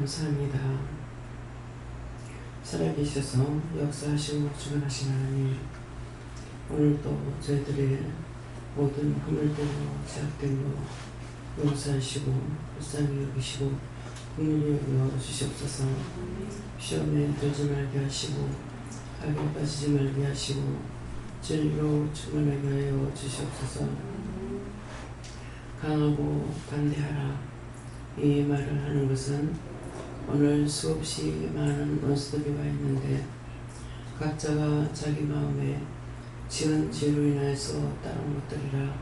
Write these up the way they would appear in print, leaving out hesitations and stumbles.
감사합니다. 살아계셔서 역사하시고 주관하신 하나님, 오늘도 저희들의 모든 허물되고 제약된 것 용서하시고 불쌍히 여기시고 긍휼히 여겨 주시옵소서. 시험에 들지 말게 하시고 악에 빠지지 말게 하시고 진리로 충만하게 하여 주시옵소서. 강하고 담대하라, 이 말을 하는 것은 오늘 수없이 많은 원수들이 와 있는데 각자가 자기 마음에 지은 죄로 인하여서 따른 것들이라.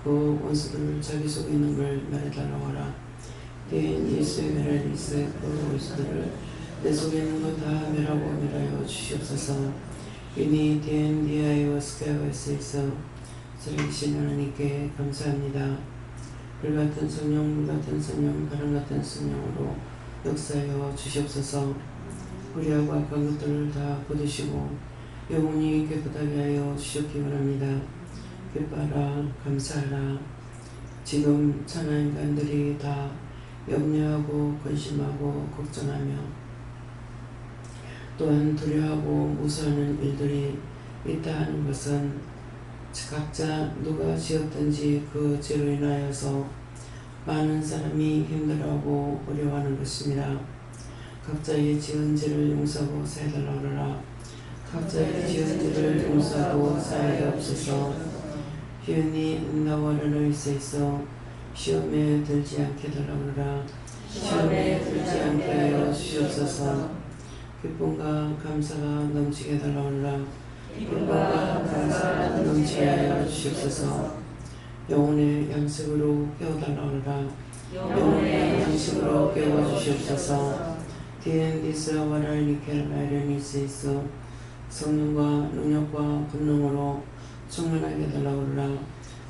그 원수들을 자기 속에 있는 걸 말해달라고 하라. 대인 예수의 멸하리세. 그 원수들을 내 속에 있는 것 다 멸하고 멸하여 주시옵소서. 이미 대인 디아이오 스카이오에서 살아계신 하나님께 감사합니다. 불같은 성령, 물같은 성령, 바람같은 성령으로 역사하여 주시옵소서. 우리하고 악한 것들을 다 거두시고 영원히 깨끗하게 하여 주시옵기 바랍니다. 기뻐하라, 감사하라. 지금 천하 인간들이 다 염려하고 근심하고 걱정하며 또한 두려워하고 무서워하는 일들이 있다 하는 것은 각자 누가 지었든지 그 죄로 인하여서 많은 사람이 힘들어하고 어려워하는 것입니다. 각자의 지은 죄를 용서하고 사해달라고 하라. 각자의 지은 죄를 용서하고 사하옵소서. 희연히 나와 너희 있어 시험에 들지 않게 달라고 하라. 시험에 들지 않게 하여 주시옵소서. 기쁨과 감사가 넘치게 달라고 하라. 기쁨과 감사가 넘치게 하여 주시옵소서. 영혼의 양식으로 깨워달라고 하라. 영혼의 양식으로 깨워주시옵소서. 디엔디스와 와라이니케라이레니스이소 성령과 능력과 권능으로 충만하게 달라고 하라.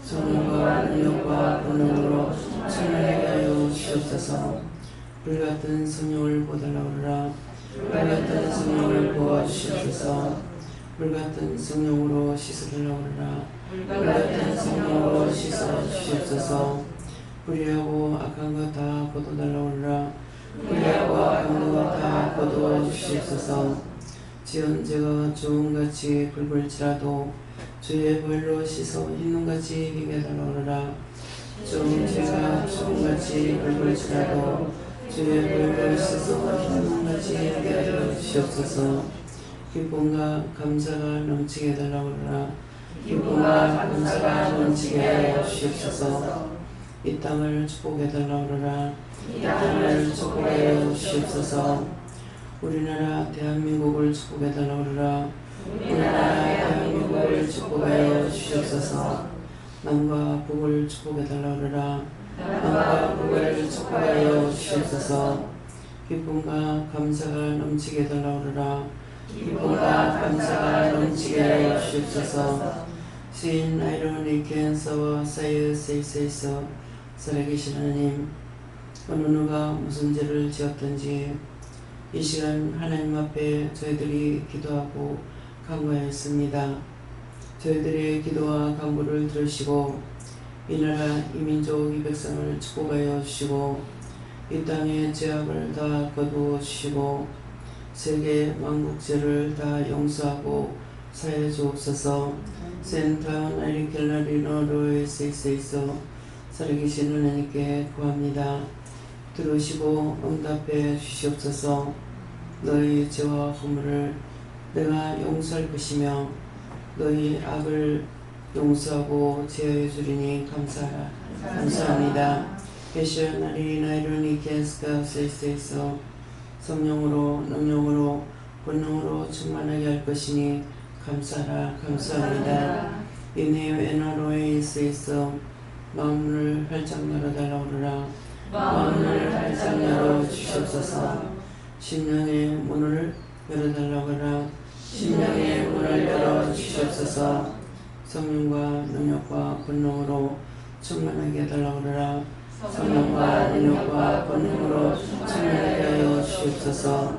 성령과 능력과 권능으로 충만하게 하여 주시옵소서. 불같은 성령을 보달라고 하라. 불같은 성령을 보아주시옵소서. 불같은 성령으로 씻으려고 하라. 불같은 성령으로 씻어주시옵소서. 불의하고 악한 것 다 거둬달라고 하라. 불의하고 악한 것 다 거두어주시옵소서. 지은 죄가 주홍같이 붉을지라도 주의 벌로 씻어 흰눈같이 희게 달라고 하라. 지은 죄가 주홍같이 붉을지라도 주의 벌로 씻어 흰눈같이 희게 하여 주시옵소서. 기쁨과 감사가 넘치게 해달라고 하라. 기쁨과 감사가 넘치게 하여 주시옵소서. 이 땅을 축복해 달라고 하라. 이 땅을 축복하여 주시옵소서. 우리나라 대한민국을 축복해 달라고 하라. 우리나라 대한민국을 축복하여 주시옵소서. 남과 북을 축복해 달라고 하라. 남과 북을 축복하여 주시옵소서. 기쁨과 감사가 넘치게 해달라고 하라. 기쁨과 감사가 넘치게 하여 주시옵소서. 시인 아이러니 캔서와 사이어세이스에서 살아계신 하나님, 어느 누가 무슨 죄를 지었든지 이 시간 하나님 앞에 저희들이 기도하고 간구하였습니다. 저희들의 기도와 간구를 들으시고 이 나라 이 민족 이 백성을 축복하여 주시고 이 땅의 죄악을 다 거두어 주시고 세계 왕국죄를 다 용서하고 사해 주옵소서. 센타운 아리켈라리노 로에세이스에서 살아계신 하나님께 구합니다. 들으시고 응답해 주시옵소서. 너희 죄와 허물을 내가 용서할 것이며 너희 악을 용서하고 제하여 주리니 감사합니다. 베시아나리 나이로니 겐스카세이스에서 성령으로 능력으로 권능으로 충만하게 할 것이니 감사합니다. 이네요 에나로에이스에서 마음을 활짝 열어달라고 하라. 마음을 활짝 열어 주시옵소서. 심령의 문을 열어달라고 하라. 심령의 문을 열어 주시옵소서. 성령과 능력과 권능으로 충만하게 해달라고 하라. 성령과 능력과 권능으로 충만하게 하여 주시옵소서.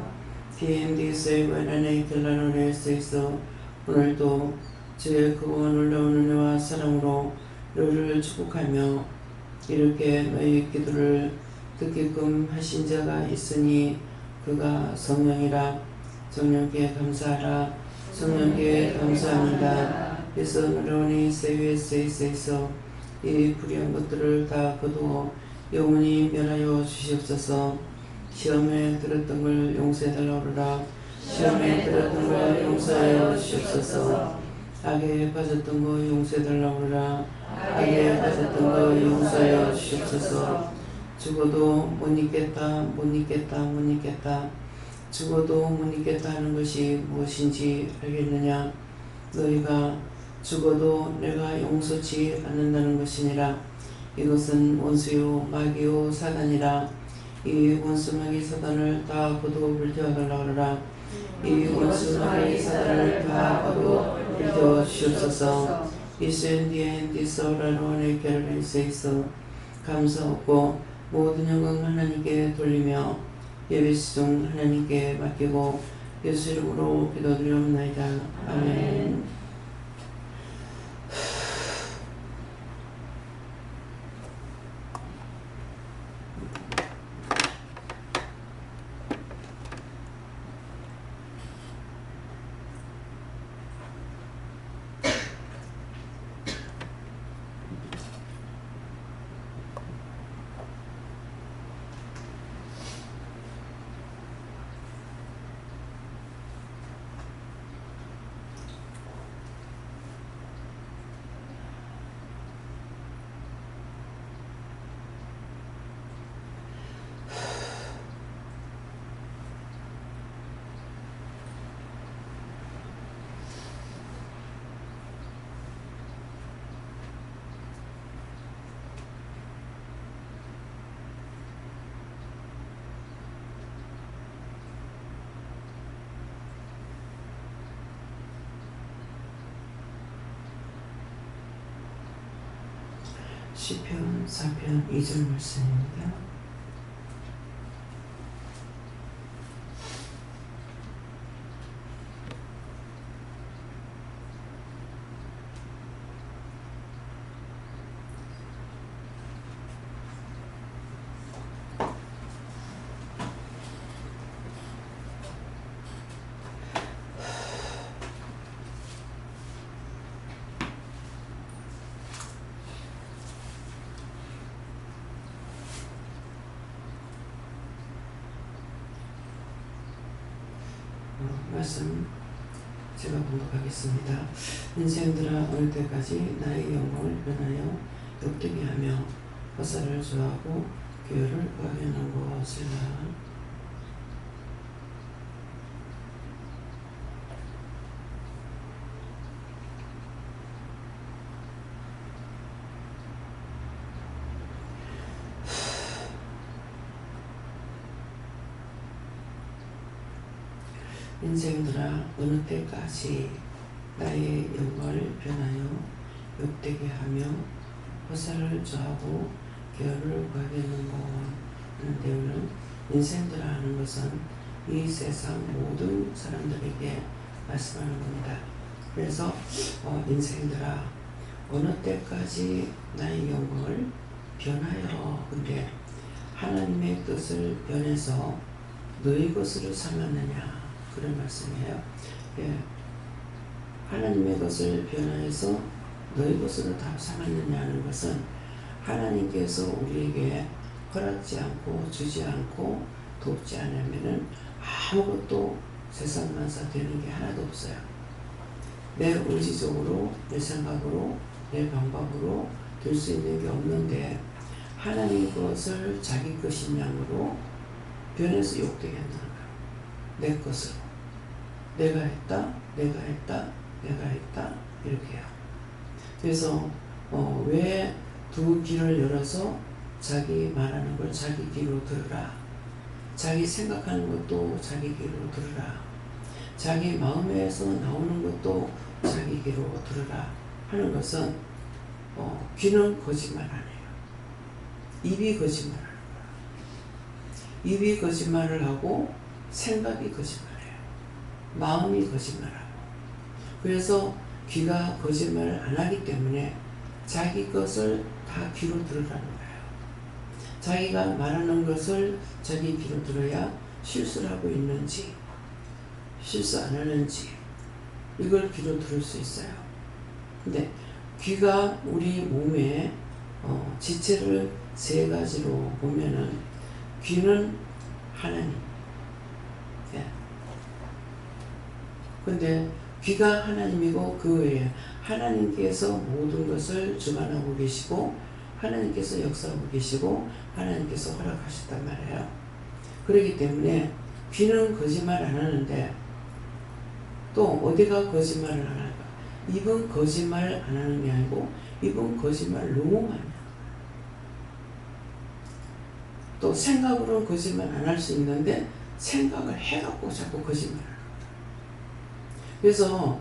DMDS의 외란의 델라노레스에서 오늘도 주의 크고 놀라운 은혜와 사랑으로 너희를 축복하며 이렇게 너희 기도를 듣기끔 하신 자가 있으니 그가 성령이라. 성령께 감사하라. 성령께 감사합니다. 그래서 너러니 세위에서 이 불의한 것들을 다 거두어 영원히 멸하여 주시옵소서. 시험에 들었던 걸 용서해달라 오르라. 시험에 들었던 걸 용서하여 주시옵소서. 악에 빠졌던 거 용서해달라 오르라. 악에 빠졌던 거 용서하여 주시옵소서. 죽어도 못 잊겠다, 못 잊겠다, 못 잊겠다. 죽어도 못 잊겠다 하는 것이 무엇인지 알겠느냐? 너희가 죽어도 내가 용서치 않는다는 것이니라. 이것은 원수요 마귀요 사단이라. 이 원수 마귀 사단을 다 거두어 불태워달라 그러라. 이 원수 마귀 사단을 다 거두어 불태워 주시옵소서. 이스엔디엔 디서라로네 게르레이세이서. 감사 없고 모든 영광 하나님께 돌리며 예배시종 하나님께 맡기고 예수 이름으로 기도드리옵나이다. 아멘. 시편 4편 2절 말씀입니다. 말씀 제가 공독하겠습니다. 인생들아 어느 때까지 나의 영광을 변하여 욕되게 하며 허사를 좋아하고 교회를 구하려는 것이라. 인생들아 어느 때까지 나의 영광을 변하여 욕되게 하며 허사를 좋아하고 교회를 구하겠는고 하는 내용은 인생들아 하는 것은 이 세상 모든 사람들에게 말씀하는 겁니다. 그래서 인생들아 어느 때까지 나의 영광을 변하여, 근데 하나님의 뜻을 변해서 너희 것으로 삼았느냐, 그런 말씀이에요. 예. 하나님의 것을 변화해서 너희 것으로 다 삼았느냐는 것은 하나님께서 우리에게 허락지 않고 주지 않고 돕지 않으면은 아무것도 세상 만사 되는 게 하나도 없어요. 내 의지적으로, 내 생각으로, 내 방법으로 될 수 있는 게 없는데 하나님 것을 자기 것인 양으로 변해서 욕되게 한다는 거예요. 내 것으로. 내가 했다, 내가 했다, 내가 했다, 이렇게요. 그래서 왜 두 귀를 열어서 자기 말하는 걸 자기 귀로 들으라. 자기 생각하는 것도 자기 귀로 들으라. 자기 마음에서 나오는 것도 자기 귀로 들으라 하는 것은 귀는 거짓말 안 해요. 입이 거짓말하는 거야. 입이 거짓말을 하고 생각이 거짓말해요. 마음이 거짓말하고. 그래서 귀가 거짓말을 안 하기 때문에 자기 것을 다 귀로 들으라는 거예요. 자기가 말하는 것을 자기 귀로 들어야 실수를 하고 있는지 실수 안 하는지 이걸 귀로 들을 수 있어요. 근데 귀가 우리 몸의 지체를 세 가지로 보면은 귀는 하나님. 예. 근데 귀가 하나님이고 그 외에 하나님께서 모든 것을 주관하고 계시고 하나님께서 역사하고 계시고 하나님께서 허락하셨단 말이에요. 그렇기 때문에 귀는 거짓말 안 하는데 또 어디가 거짓말을 안 할까? 입은 거짓말 안 하는 게 아니고 입은 거짓말 너무 많이 해요. 또 생각으로는 거짓말 안 할 수 있는데 생각을 해갖고 자꾸 거짓말을 합니다. 그래서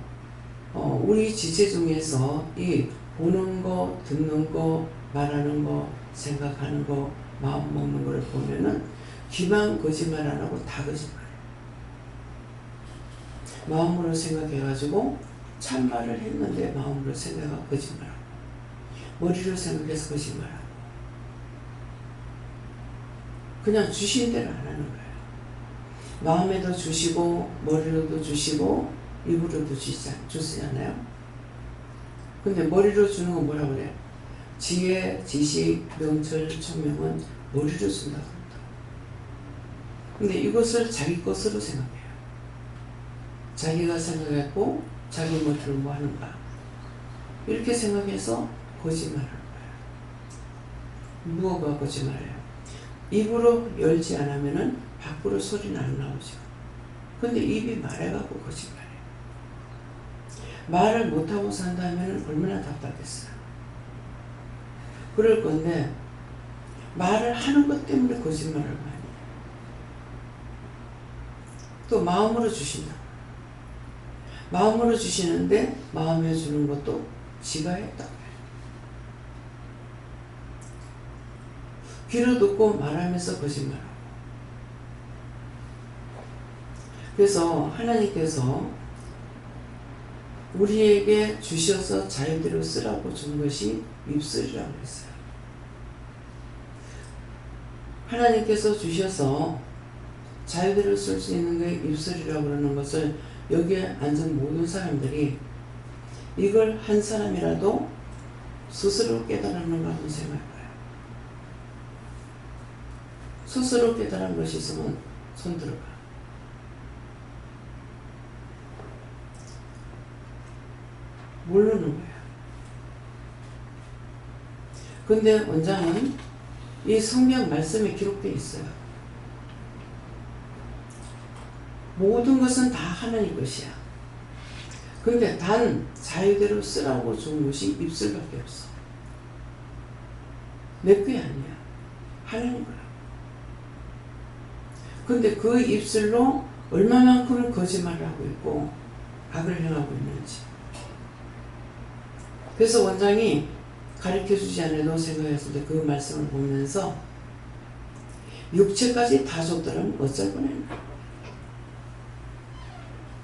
우리 지체 중에서 이 보는 거, 듣는 거, 말하는 거, 생각하는 거, 마음 먹는 걸 보면은 귀만 거짓말 안 하고 다 거짓말해요. 마음으로 생각해가지고 참말을 했는데 마음으로 생각하고 거짓말하고 머리로 생각해서 거짓말하고 그냥 주신 대로 안 하는 거예요. 마음에도 주시고 머리로도 주시고 입으로도 주시잖아요. 근데 머리로 주는 건 뭐라고 그래요? 지혜, 지식, 명철, 총명은 머리로 준다고 합니다. 근데 이것을 자기 것으로 생각해요. 자기가 생각했고 자기 머리로 뭐 하는가 이렇게 생각해서 거짓말하는 거예요. 무엇가 거짓말해요? 입으로 열지 않으면은 밖으로 소리는 안 나오죠. 근데 입이 말해갖고 거짓말해요. 말을 못하고 산다면 얼마나 답답했어요. 그럴 건데 말을 하는 것 때문에 거짓말을 많이 해요. 또 마음으로 주신다. 마음으로 주시는데 마음에 주는 것도 지가 했다고 해요. 귀로 듣고 말하면서 거짓말하고. 그래서 하나님께서 우리에게 주셔서 자유대로 쓰라고 준 것이 입술이라고 했어요. 하나님께서 주셔서 자유대로 쓸 수 있는 게 입술이라고 그러는 것을 여기에 앉은 모든 사람들이 이걸 한 사람이라도 스스로 깨달았는가 한번 생각해봐요. 스스로 깨달은 것이 있으면 손 들어봐. 모르는 거야. 근데 원장은 이 성경 말씀에 기록되어 있어요. 모든 것은 다 하나님 것이야. 근데 단 자유대로 쓰라고 준 것이 입술밖에 없어. 내 게 아니야. 하나님 거야. 근데 그 입술로 얼마만큼을 거짓말을 하고 있고 악을 행하고 있는지. 그래서 원장이 가르쳐주지 않아도 생각했을 때 그 말씀을 보면서 육체까지 다 줬더라면 어쩔 뻔했나.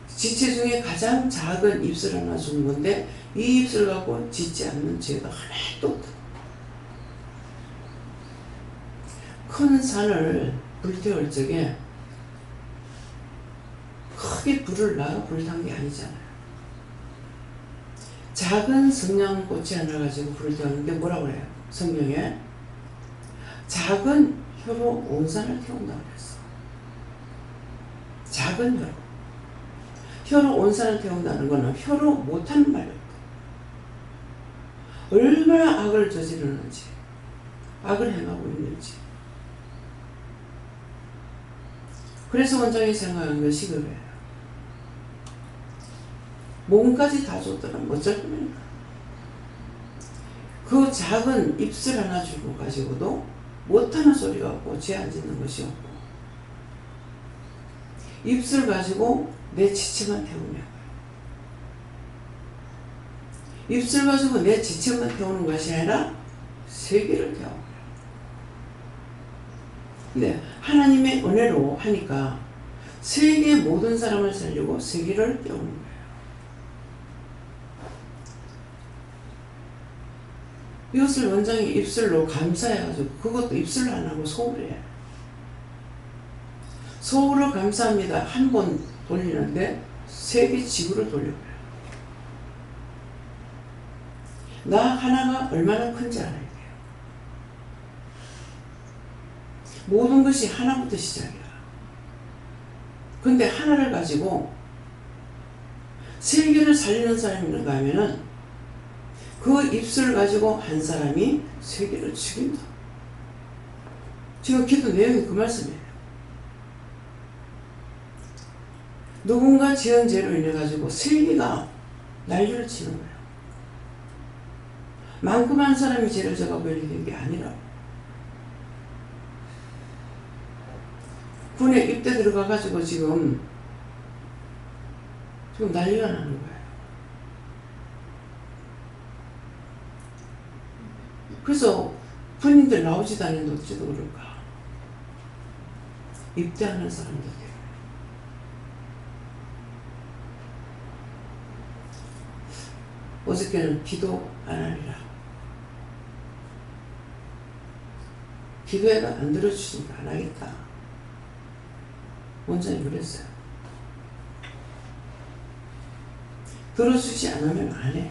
지체 중에 가장 작은 입술 하나 준 건데 이 입술 갖고 짓지 않는 죄가 하나도 없다. 큰 산을 불태울 적에 크게 불을 놔 불탄 게 아니잖아요. 작은 성냥꽃이 하나 가지고 불을 태우는데 뭐라고 그래요? 성경에 작은 혀로 온 산을 태운다고 그랬어. 작은 혀로. 혀로 온 산을 태운다는 것은 혀로 못하는 말이었다. 얼마나 악을 저지르는지, 악을 행하고 있는지. 그래서 원장이 생각한 것이 그래요. 몸까지 다 줬더라면 어쩔 뻔했나. 그 작은 입술 하나 주고 가지고도 못하는 소리 갖고 죄 안 짓는 것이 없고 입술 가지고 내 지체만 태우냐. 입술 가지고 내 지체만 태우는 것이 아니라 세계를 태우는 거야. 근데 하나님의 은혜로 하니까 세계 모든 사람을 살리고 세계를 깨우는 거예요. 이것을 원장이 입술로 감사해가지고 그것도 입술로 안 하고 속으로 해. 속으로 감사합니다. 한 번 돌리는데 3개 지구를 돌려버려요. 나 하나가 얼마나 큰지 알아야 돼요. 모든 것이 하나부터 시작이야. 근데 하나를 가지고 3개를 살리는 사람이 있는가 하면은 그 입술을 가지고 한 사람이 3개를 죽인다. 지금 기도 내용이 그 말씀이에요. 누군가 지은 죄로 인해 가지고 3개가 난리를 치는 거예요. 많고만 사람이 죄를 져가 벌리는 게 아니라 군에 입대 들어가가지고 지금 난리가 나는 거예요. 그래서 군인들 나오지도 않는데 어찌도 그럴까. 입대하는 사람들 때문에. 어저께는 기도 안 하리라. 기도해가 안 들어주시니까 안 하겠다. 원장이 그랬어요. 들어주지 않으면 안 해요.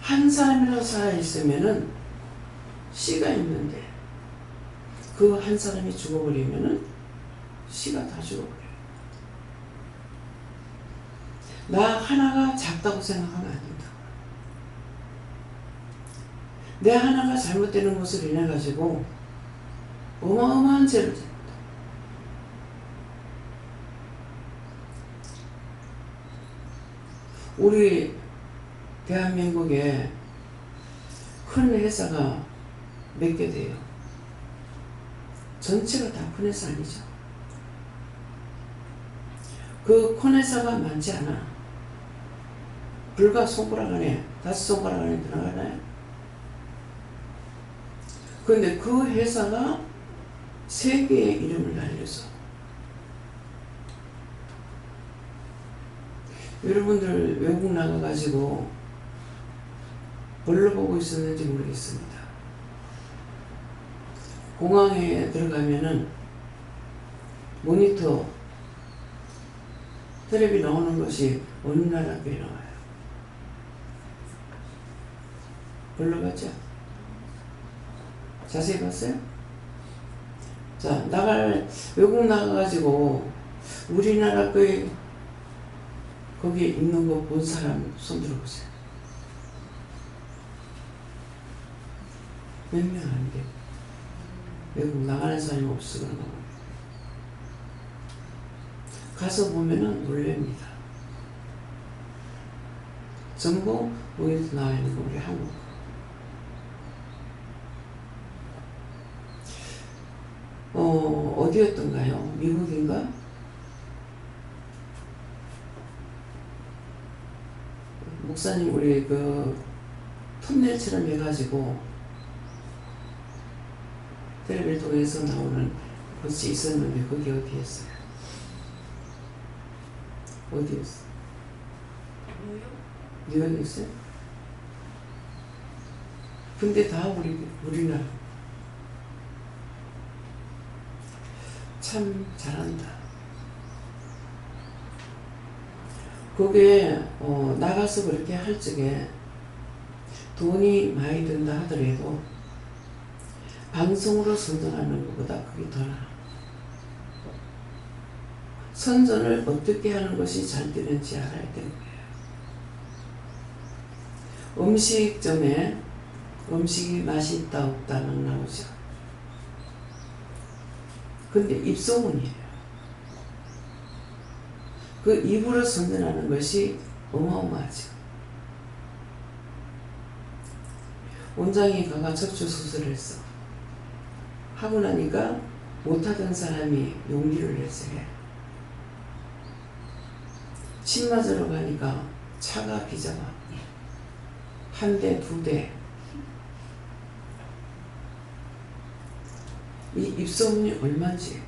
한 사람이라도 살아있으면은 씨가 있는데 그 한 사람이 죽어버리면은 씨가 다 죽어버려요. 나 하나가 작다고 생각하면 안 된다. 내 하나가 잘못되는 것을 인해 가지고 어마어마한 죄를 짓는다. 우리 대한민국에 큰 회사가 몇 개 돼요. 전체가 다 큰 회사 아니죠. 그 큰 회사가 많지 않아. 불과 손가락 안에, 5손가락 안에 들어가나요? 그런데 그 회사가 세계의 이름을 날려서 여러분들 외국 나가가지고 뭘로 보고 있었는지 모르겠습니다. 공항에 들어가면은 모니터 텔레비 나오는 것이 어느 나라 게 나와요. 뭘로 봤죠? 자세히 봤어요? 자, 외국 나가가지고 우리나라 거에 거기에 있는 거 본 사람 손 들어보세요. 몇 명 안 돼. 외국 나가는 사람이 없어 그런 거. 가서 보면은 놀랍니다. 전부 모니터 나와 있는 거 우리 한국. 어디였던가요? 미국인가? 목사님 우리 그 톱날처럼 해가지고 텔레비를 통해서 나오는 곳이 있었는데 거기 어디였어요? 어디였어? 뉴욕 있어요? 근데 다 우리나라. 참 잘한다. 그게 나가서 그렇게 할 적에 돈이 많이 든다 하더라도 방송으로 선전하는 것보다 그게 더 나아. 선전을 어떻게 하는 것이 잘 되는지 알아야 되는 거예요. 음식점에 음식이 맛이 있다 없다 막 나오죠. 근데 입소문이에요. 그 입으로 선전하는 것이 어마어마하죠. 원장이 가가 척추 수술을 했어. 하고 나니까 못하던 사람이 용기를 내서 해. 침 맞으러 가니까 차가 비잡아. 한 대, 2대. 이 입소문이 얼마인지.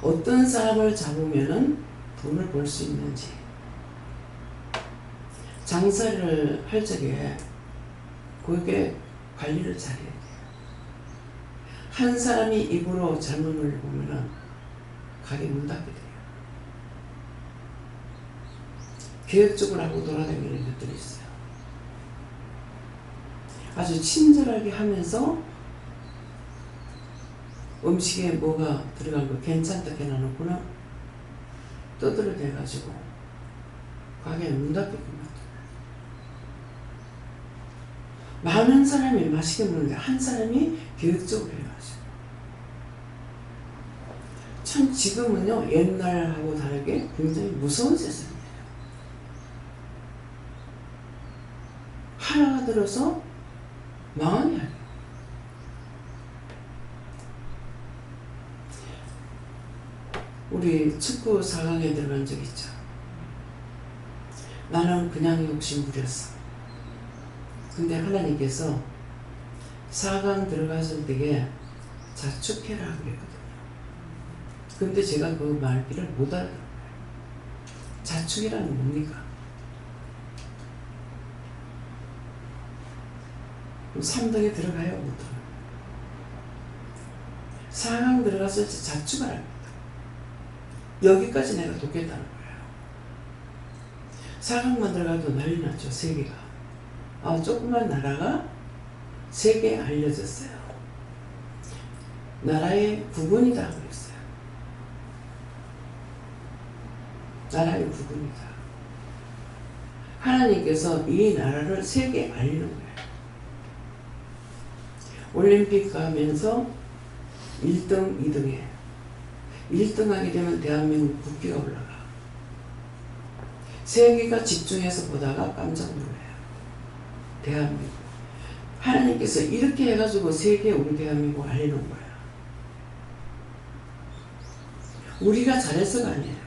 어떤 사람을 잡으면은 돈을 벌 수 있는지. 장사를 할 적에 그게 관리를 잘해야 돼요. 한 사람이 입으로 잘못 놀려보면은 가게 문 닫게 돼요. 계획적으로 하고 돌아다니는 것들이 있어요. 아주 친절하게 하면서 음식에 뭐가 들어간 거 괜찮다 해놔놓고는 떠들어대가지고 가게 문 닫게끔 만들어요. 많은 사람이 맛있게 먹는데 한 사람이 계획적으로 해가지고. 참 지금은요 옛날하고 다르게 굉장히 무서운 세상이에요. 하나가 들어서 망하게 하요. 우리 축구 4강에 들어간 적 있죠. 나는 그냥 욕심 부렸어. 근데 하나님께서 4강 들어갔을 때에 자축해라 그랬거든요. 근데 제가 그 말귀를 못 알아들어요. 자축이라는 뭡니까? 3등에 들어가요? 못 들어가요? 4강 들어갔을 때 자축을 합니다. 여기까지 내가 돕겠다는 거예요. 4강만 들어가도 난리 났죠. 세계가. 조그만 나라가 세계에 알려졌어요. 나라의 국군이다 그랬어요. 나라의 국군이다. 하나님께서 이 나라를 세계에 알리는 거예요. 올림픽 가면서 1등, 2등에 1등 하게 되면 대한민국 국기가 올라가. 세계가 집중해서 보다가 깜짝 놀라요. 대한민국. 하나님께서 이렇게 해가지고 세계에 우리 대한민국 알리는 거야. 우리가 잘해서가 아니에요.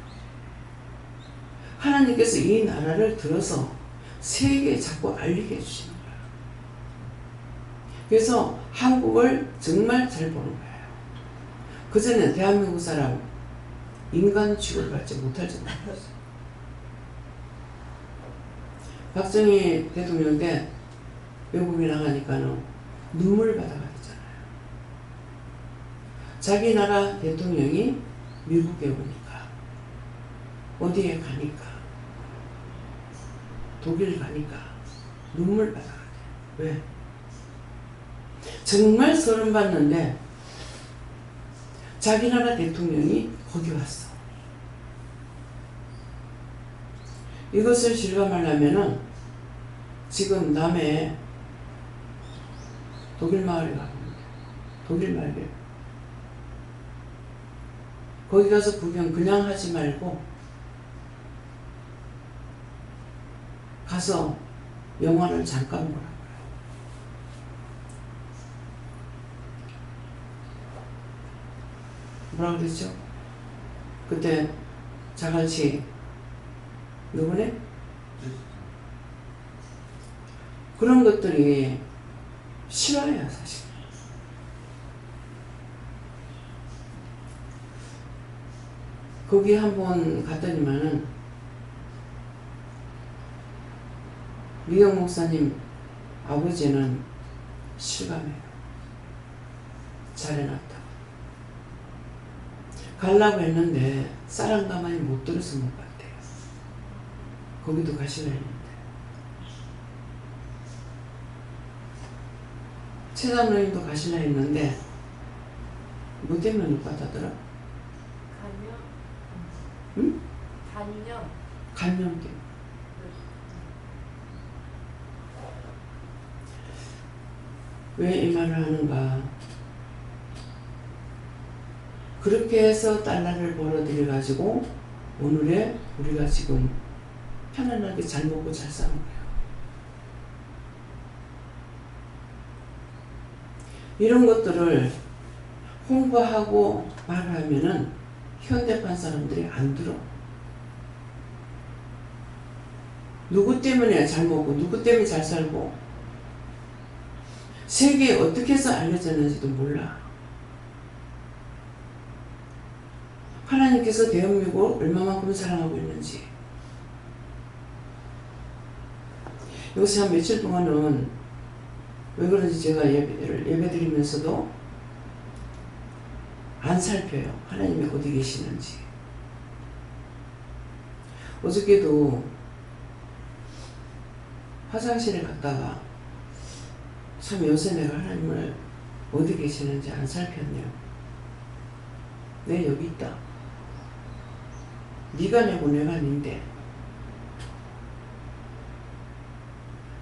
하나님께서 이 나라를 들어서 세계에 자꾸 알리게 해주시는 거야. 그래서 한국을 정말 잘 보는 거예요. 그전에 대한민국 사람 인간 취급을 받지 못할 정도였어요. 박정희 대통령 때 외국에 나가니까는 눈물 받아가잖아요. 자기 나라 대통령이 미국에 오니까 어디에 가니까 독일 가니까 눈물 받아가요. 왜? 정말 서름 받는데 자기 나라 대통령이 거기 왔어. 이것을 실감하려면은 지금 남해 독일 마을에 가봅니다. 독일 마을에. 거기 가서 구경 그냥 하지 말고 가서 영화를 잠깐 보라고요. 뭐라 그랬죠? 그때 자갈치 누구네? 그런 것들이 싫어요 사실. 거기 한번 갔더니만은 미경 목사님 아버지는 실감해요. 잘해놨다. 가려고 했는데 사랑가만이 못 들어서 못 갔대요. 거기도 가시려 했는데. 최담로님도 가시려 했는데 뭐 때문에 못 갔다더라? 간염? 응? 간염? 간염 때문에. 왜 이 말을 하는가? 그렇게 해서 달러를 벌어들여가지고 오늘의 우리가 지금 편안하게 잘 먹고 잘 사는 거예요. 이런 것들을 홍보하고 말하면은 현대판 사람들이 안 들어. 누구 때문에 잘 먹고 누구 때문에 잘 살고 세계에 어떻게 해서 알려졌는지도 몰라. 하나님께서 대한민국을 얼마만큼 사랑하고 있는지 요새 한 며칠 동안은 왜 그런지 제가 예배 드리면서도 안 살펴요. 하나님이 어디 계시는지. 어저께도 화장실에 갔다가 참 요새 내가 하나님을 어디 계시는지 안 살폈네요. 내 여기 있다. 네가 내고 내가 니인데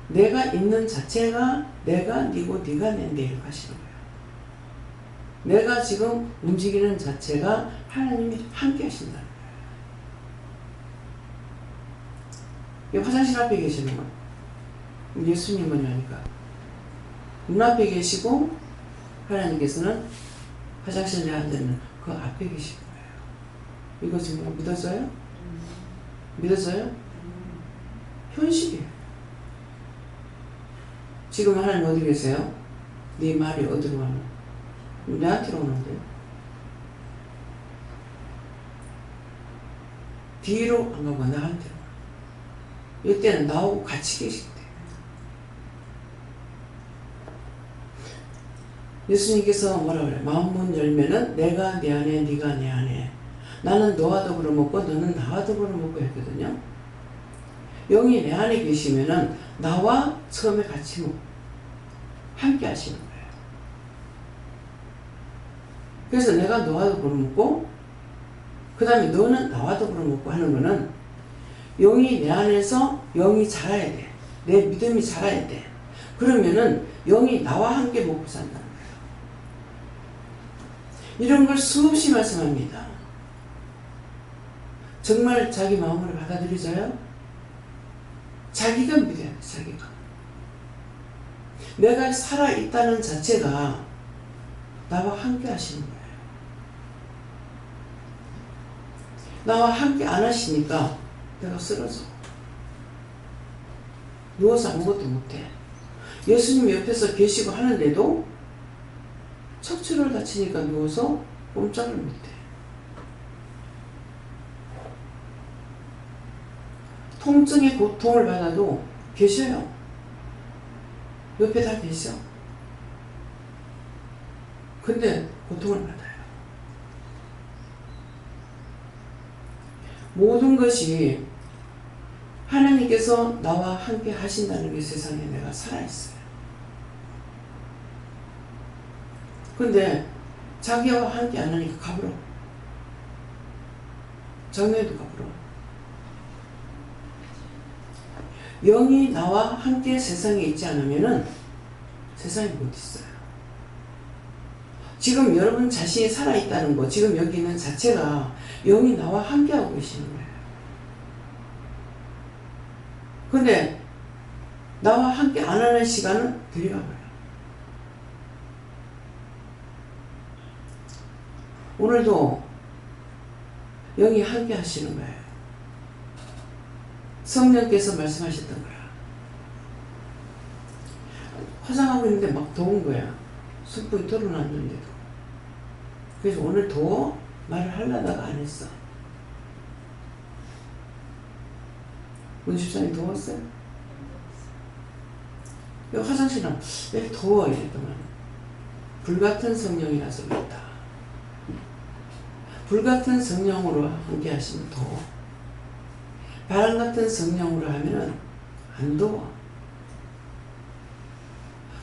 내가 있는 자체가 내가 니고 네가 내인데 이렇게 하시는 거예요. 내가 지금 움직이는 자체가 하나님이 함께 하신다는 거예요. 화장실 앞에 계시는 거예요. 예수님은 하니까 눈앞에 계시고 하나님께서는 화장실에 앉아있는 그 앞에 계신 거예요. 이거 지금 믿어져요? 믿어져요? 현실이에요. 지금 하나님 어디 계세요? 네 말이 어디로 가는? 내한테로 오는데 뒤로 안 가고 나한테로. 이때는 나하고 같이 계신대. 예수님께서 뭐라 그래? 마음문 열면은 내가 내 안에 네가 내 안에 나는 너와 더불어 먹고 너는 나와 더불어 먹고 했거든요. 영이 내 안에 계시면은 나와 처음에 같이 먹고 함께 하시는 거예요. 그래서 내가 너와 더불어 먹고 그 다음에 너는 나와 더불어 먹고 하는 거는 영이 내 안에서 영이 자라야 돼. 내 믿음이 자라야 돼. 그러면은 영이 나와 함께 먹고 산다는 거예요. 이런 걸 수없이 말씀합니다. 정말 자기 마음으로 받아들여져요? 자기가 믿어야 돼. 자기가. 내가 살아있다는 자체가 나와 함께 하시는 거예요. 나와 함께 안 하시니까 내가 쓰러져. 누워서 아무것도 못해. 예수님 옆에서 계시고 하는데도 척추를 다치니까 누워서 꼼짝을 못해. 통증의 고통을 받아도 계셔요. 옆에 다 계셔. 근데 고통을 받아요. 모든 것이 하나님께서 나와 함께 하신다는 게 세상에 내가 살아있어요. 근데 자기와 함께 안 하니까 가불어. 장래도 가불어. 영이 나와 함께 세상에 있지 않으면은 세상에 못 있어요. 지금 여러분 자신이 살아있다는 거, 지금 여기 있는 자체가 영이 나와 함께하고 계시는 거예요. 근데 나와 함께 안 하는 시간은 들여가버려요. 오늘도 영이 함께 하시는 거예요. 성령께서 말씀하셨던 거야. 화장하고 있는데 막 더운 거야. 숯불이 털어놨는데도. 그래서 오늘 더워? 말을 하려다가 안 했어. 문 집사님 더웠어요? 화장실은 왜 더워? 이랬더만 불같은 성령이라서 그렇다. 불같은 성령으로 함께 하시면 더워. 바람같은 성령으로 하면 안 더워.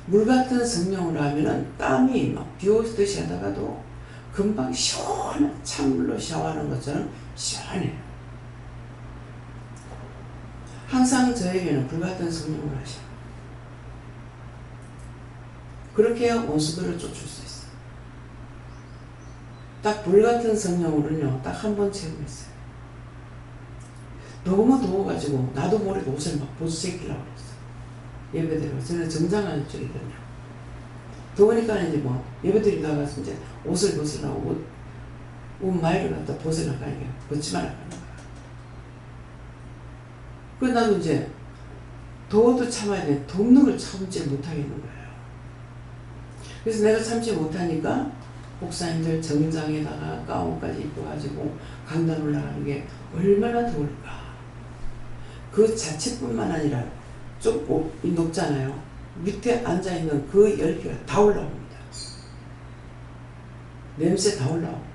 물같은 성령으로 하면 땀이 막 비 오듯이 하다가도 금방 시원한 찬물로 샤워하는 것처럼 시원해요. 항상 저에게는 불같은 성령을 하셔. 그렇게 해야 원수들을 쫓을 수 있어요. 딱 불같은 성령으로는요, 딱 한 번 체험했어요. 너무 더워가지고 나도 모르게 옷을 막 벗어제끼려고 그랬어요. 예배드리고 저는 정장하는 쪽이거든요. 더우니까 이제 뭐 예배드리다가 이제 옷을 벗으려고 옷 마이를 갖다 벗으려고 하니까 벗지 말라고 하는 거야. 그래서 나도 이제 더워도 참아야 돼. 덥는 걸 참지 못하겠는 거예요. 그래서 내가 참지 못하니까 목사님들 정장에다가 가운까지 입고가지고 강단 올라가는 게 얼마나 더울까. 그 자체뿐만 아니라 좁고 높잖아요. 밑에 앉아있는 그 열기가 다 올라옵니다. 냄새 다 올라오고.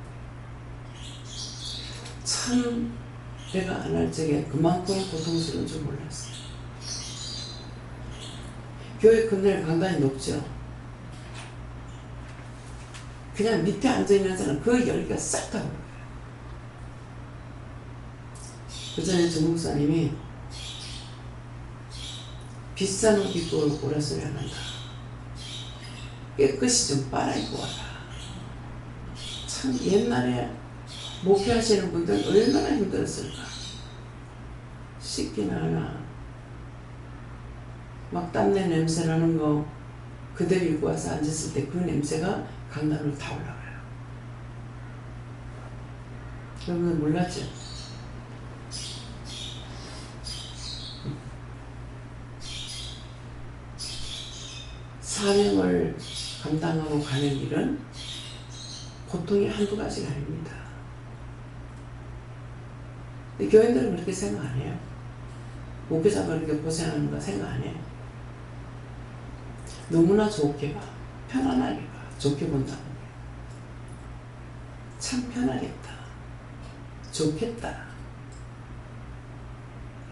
참 내가 안 할 적에 그만큼 고통스러운 줄 몰랐어요. 교회 건널 강단이 높죠. 그냥 밑에 앉아있는 사람은 그 열기가 싹 다 올라요. 그 전에 정 목사님이 비싼 옷 입고 오라 소리 안 한다. 깨끗이 좀 빨아입고 와라. 참 옛날에 목회하시는 분들 얼마나 힘들었을까. 씻기나 하나 막 땀내 냄새 나는 거 그대로 입고 와서 앉았을 때 그 냄새가 강단으로 다 올라가요. 여러분들 몰랐죠? 사명을 감당하고 가는 일은 고통이 한두 가지가 아닙니다. 근데 교인들은 그렇게 생각 안 해요. 목회자가 그렇게 고생하는 거 생각 안 해요. 너무나 좋게 봐. 편안하게 봐. 좋게 본다는 거예요. 참 편하겠다. 좋겠다.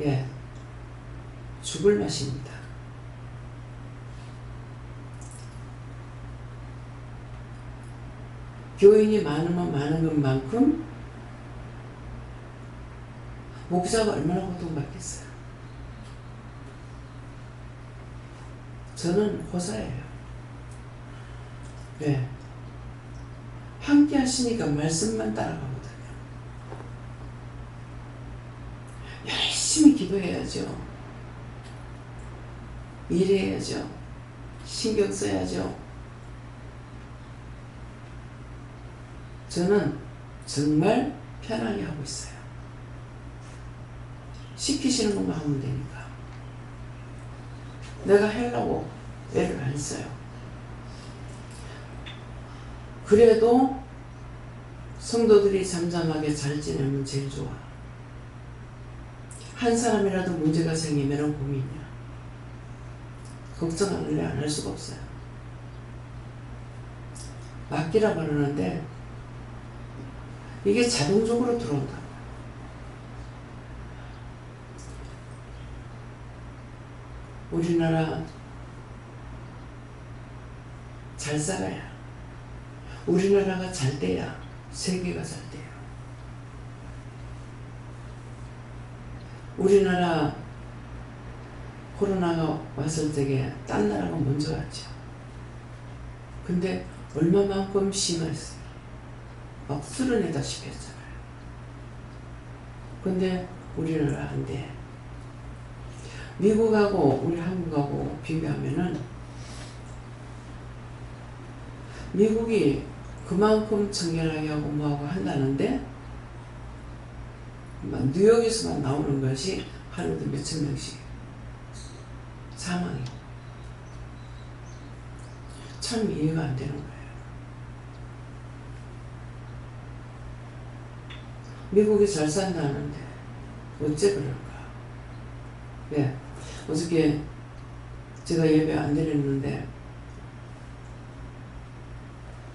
예. 죽을 맛입니다. 교인이 많으면 많은 것만큼 목사가 얼마나 고통받겠어요. 저는 호사예요. 왜? 함께 하시니까 말씀만 따라가거든요. 열심히 기도해야죠. 일해야죠. 신경 써야죠. 저는 정말 편하게 하고 있어요. 시키시는 것만 하면 되니까. 내가 하려고 애를 안 써요. 그래도 성도들이 잠잠하게 잘 지내면 제일 좋아. 한 사람이라도 문제가 생기면 고민이야. 걱정 안 할래 안 할 수가 없어요. 맡기라 그러는데 이게 자동적으로 들어온다. 우리나라 잘 살아야, 우리나라가 잘 돼야 세계가 잘 돼요. 우리나라 코로나가 왔을 적에 딴 나라가 먼저 왔죠. 근데 얼마만큼 심했어요. 막 쓸어내다시피 했잖아요. 근데 우리나라 안 돼. 미국하고 우리 한국하고 비교하면은 미국이 그만큼 청결하게 하고 뭐하고 한다는데 뉴욕에서만 나오는 것이 하루도 몇천 명씩 사망이. 참 이해가 안 되는 거예요. 미국이 잘 산다는데 어째 그럴까? 예. 어저께 제가 예배 안 드렸는데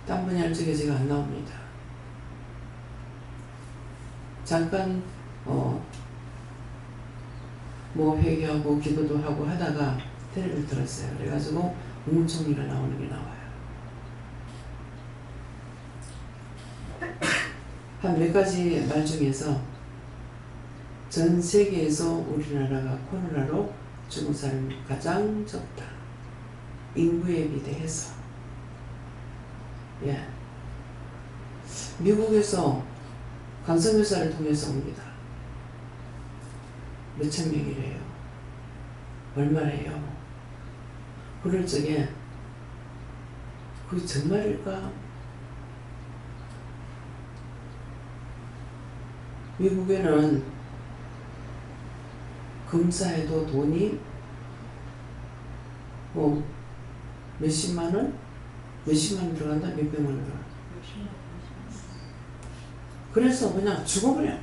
딴 분야 할 적에 제가 안 나옵니다. 잠깐 뭐 회개하고 기도도 하고 하다가 텔레비를 들었어요. 그래가지고 국무총리가 나오는 게 나와요. 한 몇 가지 말 중에서 전 세계에서 우리나라가 코로나로 죽은 사람이 가장 적다. 인구에 비대해서. 예. 미국에서 간성교사를 통해서 옵니다. 몇천 명이래요. 얼마래요? 그럴 적에 그게 정말일까? 미국에는 검사해도 돈이 뭐 몇십만 원? 몇십만 원 들어간다? 몇백만 원 들어간다? 그래서 그냥 죽어버려.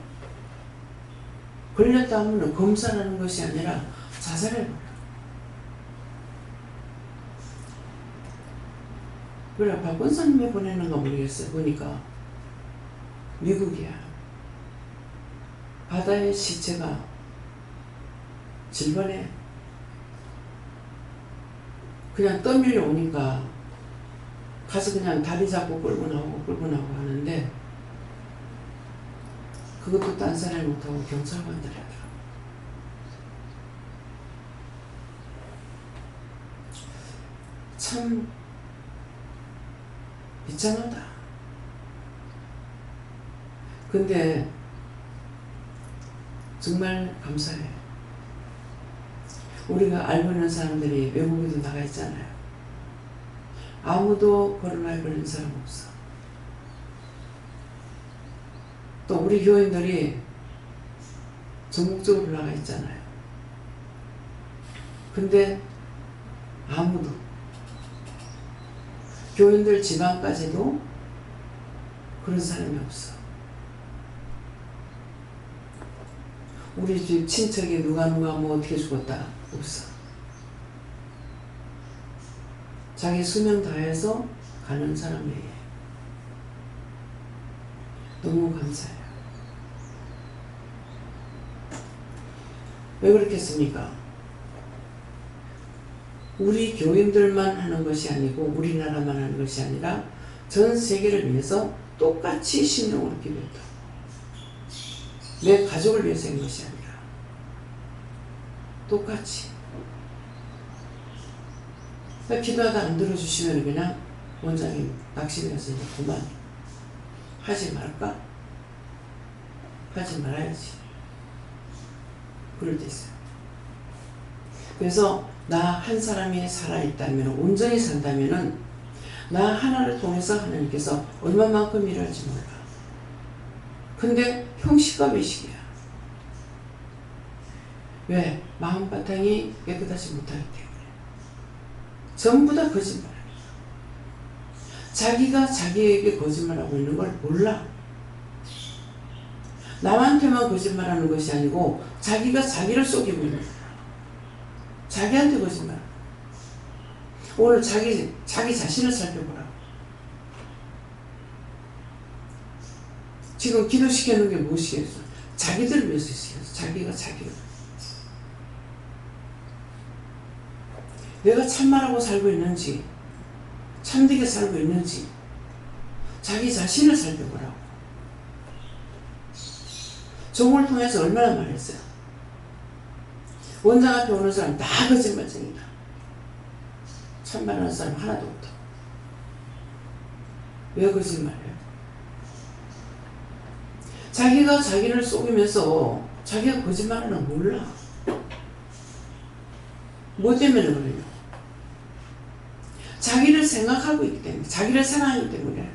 걸렸다 하면 검사라는 것이 아니라 자살해버려. 그래, 박권사님이 보내는가 모르겠어요. 보니까 미국이야. 바다에 시체가 질번에 그냥 떠밀려 오니까 가서 그냥 다리 잡고 끌고 나오고 하는데, 그것도 딴 사람이 못하고 경찰관들이 하더라고. 참 비참하다. 근데 정말 감사해요. 우리가 알고 있는 사람들이 외국에도 나가 있잖아요. 아무도 코로나에 걸린 사람 없어. 또 우리 교인들이 전국적으로 나가 있잖아요. 근데 아무도, 교인들 지방까지도 그런 사람이 없어. 우리 집 친척이 누가 뭐 어떻게 죽었다 없어. 자기 수명 다해서 가는 사람이에요. 너무 감사해요. 왜 그렇겠습니까? 우리 교인들만 하는 것이 아니고 우리나라만 하는 것이 아니라 전 세계를 위해서 똑같이 심령으로 기도했다. 내 가족을 위해서 한 것이 아니라 똑같이. 그러니까 기도하다 안 들어주시면 그냥 원장님 낙심해서 이제 그만 하지 말까? 하지 말아야지. 그럴 때 있어요. 그래서 나 한 사람이 살아있다면, 온전히 산다면은 나 하나를 통해서 하나님께서 얼마만큼 일할지 몰라. 근데 형식과 외식이야. 왜? 마음바탕이 깨끗하지 못하기 때문에. 전부 다 거짓말이야. 자기가 자기에게 거짓말하고 있는 걸 몰라. 남한테만 거짓말하는 것이 아니고 자기가 자기를 속이고 있는 거야. 자기한테 거짓말. 오늘 자기 자신을 살펴보라고. 지금 기도시키는 게 무엇이겠어? 자기들을 위해서 시켰어. 자기가 자기를. 내가 참말하고 살고 있는지, 참되게 살고 있는지, 자기 자신을 살펴보라고. 종을 통해서 얼마나 말했어요. 원장 앞에 오는 사람 다 거짓말쟁이다. 참말하는 사람 하나도 없다. 왜 거짓말해요? 자기가 자기를 속이면서 자기가 거짓말하는 걸 몰라. 뭐 때문에 그래요? 자기를 생각하고 있기 때문에, 자기를 사랑하기 때문에.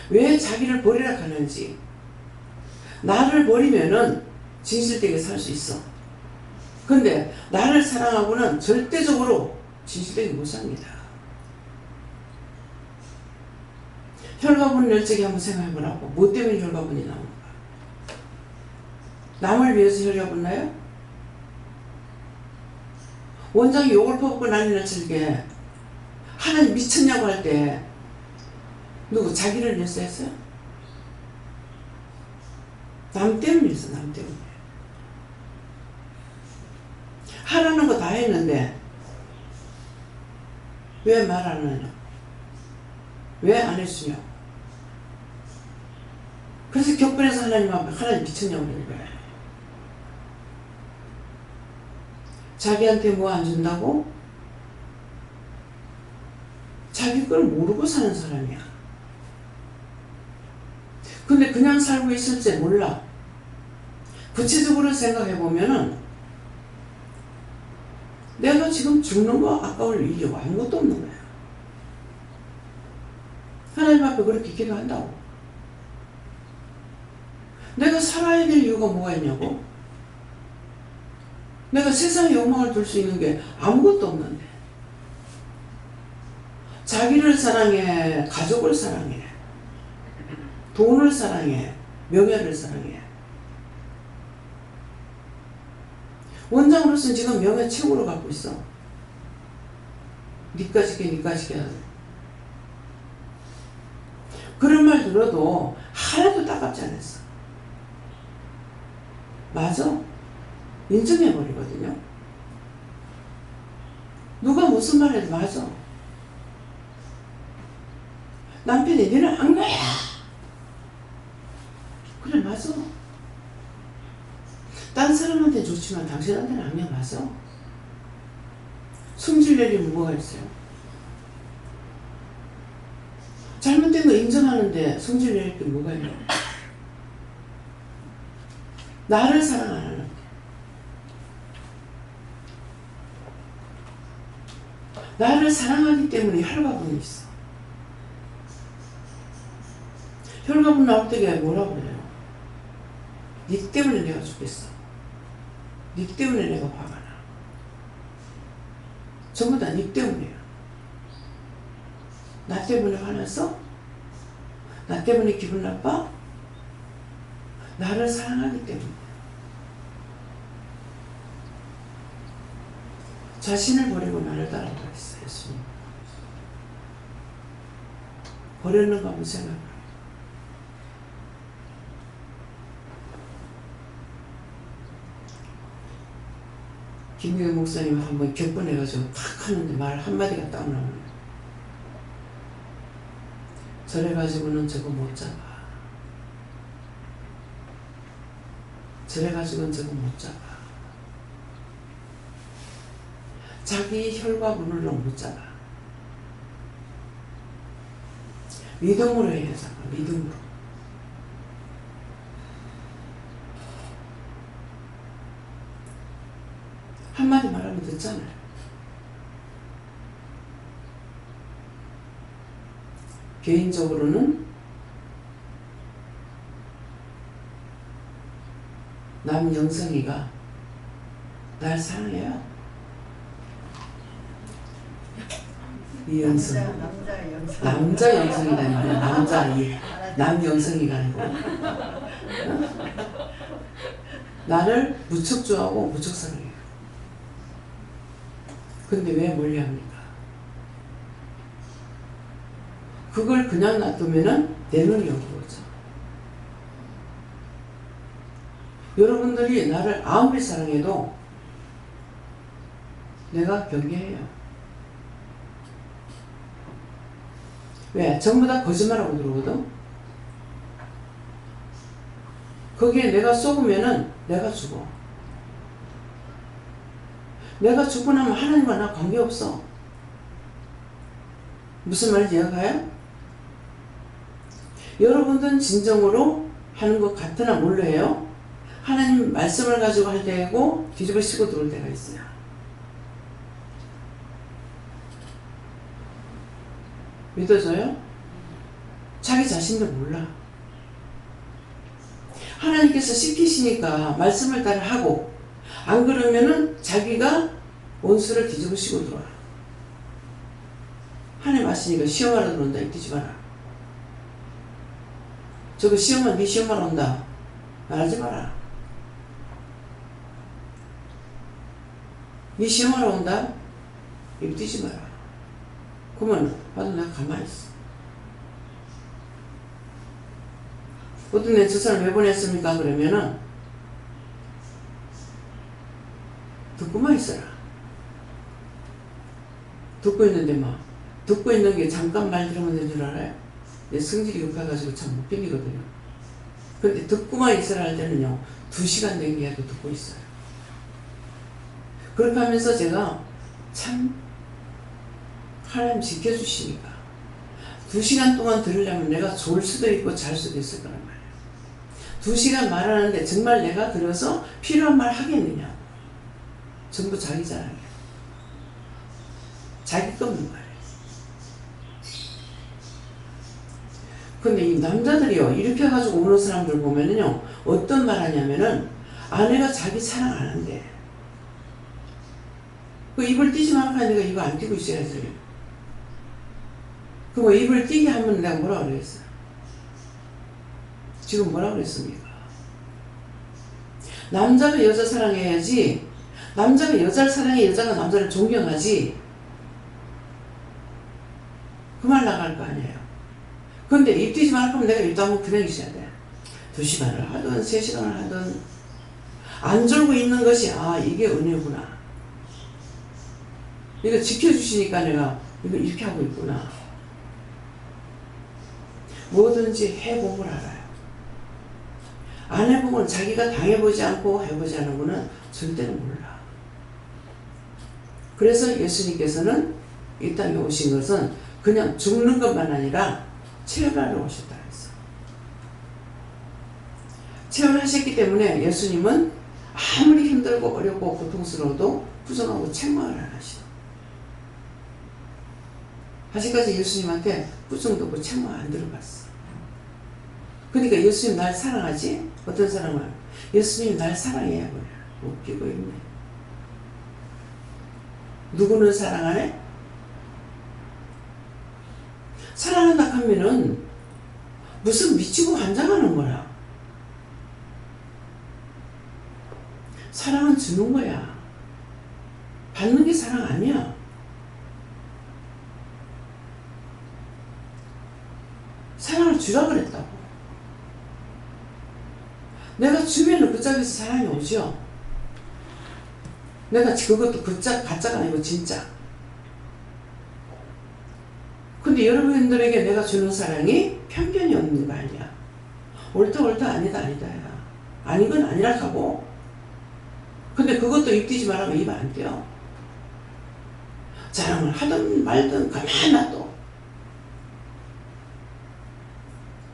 왜 자기를 버리라 하는지. 나를 버리면은 진실되게 살 수 있어. 근데 나를 사랑하고는 절대적으로 진실되게 못 삽니다. 혈가분 열정이 한번 생각해보라고. 뭐 때문에 혈가분이 나오는가? 남을 위해서 혈가분나요? 원장이 욕을 퍼붓고 난리를 치게 하나님 미쳤냐고 할 때 누구 자기를 위해서 했어요? 남 때문에 했어. 남 때문에. 하라는 거 다 했는데 왜 말 안 하냐? 왜 안 해주냐? 그래서 격분해서 하나님 앞에 하나님 미쳤냐고 그러는 거야. 자기한테 뭐 안 준다고? 자기 걸 모르고 사는 사람이야. 근데 그냥 살고 있을 줄 몰라. 구체적으로 생각해 보면은 내가 지금 죽는 거 아까울 일이 아무것도 없는 거야. 하나님 앞에 그렇게 기도한다고. 내가 살아야 될 이유가 뭐가 있냐고. 내가 세상에 욕망을 둘 수 있는 게 아무것도 없는데. 자기를 사랑해, 가족을 사랑해, 돈을 사랑해, 명예를 사랑해. 원장으로서는 지금 명예 최고로 갖고 있어. 니까 지게 들어도 하나도 따갑지 않았어. 맞아. 인정해버리거든요. 누가 무슨 말 해도 맞아. 남편이 너는 악마야. 그래, 맞아. 딴 사람한테 좋지만 당신한테는 악마 맞아. 성질 내리면 뭐가 있어요? 잘못된 거 인정하는데 성질 내릴 게 뭐가 있냐? 나를 사랑 안 하는데. 나를 사랑하기 때문에 혈가분이 있어. 혈가분 나올 때 뭐라고 그래요? 니 때문에 내가 죽겠어. 니 때문에 내가 화가 나. 전부 다 니 때문이야. 나 때문에 화났어? 나 때문에 기분 나빠? 나를 사랑하기 때문에. 자신을 버리고 나를 따라오라 했어요, 예수님. 버렸는가 한번 생각해. 김규현 목사님 한번 격분해가지고 탁 하는데 말 한마디가 딱 나오네요. 저래가지고는 저거 못 잡아. 저래가지고는 저거 못 잡아. 자기 혈과분을 못 잡아. 믿음으로 해야 잡아. 믿음으로. 한마디 말하면 듣잖아요. 개인적으로는 남영성이가 날 사랑해요. 이영성. 남자 영성이라는 거야. 남영성이가 아니고. 나를 무척 좋아하고 무척 사랑해요. 근데 왜 멀리합니까? 그걸 그냥 놔두면은 내 눈이 여기 오죠. 여러분들이 나를 아무리 사랑해도 내가 경계해요. 왜? 전부 다 거짓말하고 들어오거든. 거기에 내가 속으면은 내가 죽어. 내가 죽고 나면 하나님과 나 관계없어. 무슨 말인지 이해가요? 여러분들은 진정으로 하는 것 같으나 몰라요. 하나님 말씀을 가지고 할 때고 뒤집어 씌고 들어올 때가 있어요. 믿어져요? 자기 자신도 몰라. 하나님께서 시키시니까 말씀을 따라 하고, 안 그러면은 자기가 원수를 뒤집어 씌고 들어와. 하나님 아시니까 시험하러 들어온다. 이기지 마라. 저거 시험은 네 시험하러 온다. 말하지 마라. 네 시험하러 온다. 입 뛰지 마라. 그러면 봐도 내가 가만히 있어. 어떤 애 저 사람 왜 보냈습니까? 그러면은 듣고만 있어라. 듣고 있는데 막 듣고 있는 게 잠깐 말 들으면 되는 줄 알아요? 내 성질이 급해가지고 참 못 견디거든요. 근데 듣고만 있어라 할 때는요 2시간 내기라도 듣고 있어요. 그렇게 하면서 제가 참 하나님 지켜주시니까 2시간 동안 들으려면 내가 졸 수도 있고 잘 수도 있을 거란 말이에요. 2시간 말하는데 정말 내가 들어서 필요한 말 하겠느냐. 전부 자기 자랑이에요. 자기 것만 말이에요. 근데 이 남자들이요 이렇게 해가지고 오는 사람들 보면은요 어떤 말 하냐면은 아내가 자기 사랑 안 한대. 그 입을 띄지 말고 내가 이거 안 띄고 있어야지. 그럼 입을 띄게 하면 내가 뭐라 그랬어? 지금 뭐라 그랬습니까? 남자가 여자 사랑해야지. 남자가 여자를 사랑해. 여자가 남자를 존경하지. 그 말 나갈 거 아니에요. 근데 입 뛰지 말라 하면 내가 입도 한번 그냥 있어야 돼. 2시간을 하든 3시간을 하든 안 졸고 있는 것이 이게 은혜구나. 이거 지켜주시니까 내가 이거 이렇게 하고 있구나. 뭐든지 해보면 알아요. 안 해보면 자기가 당해보지 않고 해보지 않은 거는 절대로 몰라. 그래서 예수님께서는 이 땅에 오신 것은 그냥 죽는 것만 아니라 체험하러 오셨다 했어. 체험하셨기 때문에 예수님은 아무리 힘들고 어렵고 고통스러워도 부정하고 책망을 안 하시고, 아직까지 예수님한테 부정도 없고 책망 안 들어봤어. 그러니까 예수님 날 사랑하지? 어떤 사람은 예수님 날 사랑해. 웃기고 있네. 누구는 사랑하네? 사랑한다 하면은 무슨 미치고 환장하는 거야. 사랑은 주는 거야. 받는 게 사랑 아니야. 사랑을 주라 그랬다고. 내가 주면은 그 짝에서 사랑이 오죠. 내가 그것도 그 짝, 가짜가 아니고 진짜. 근데 여러분들에게 내가 주는 사랑이 편견이 없는 거 아니야. 옳다 옳다 아니다 아니다야. 아닌 건 아니라 하고. 근데 그것도 입 뛰지 말라면 입 안 떼요. 자랑을 하든 말든 가만히 놔둬.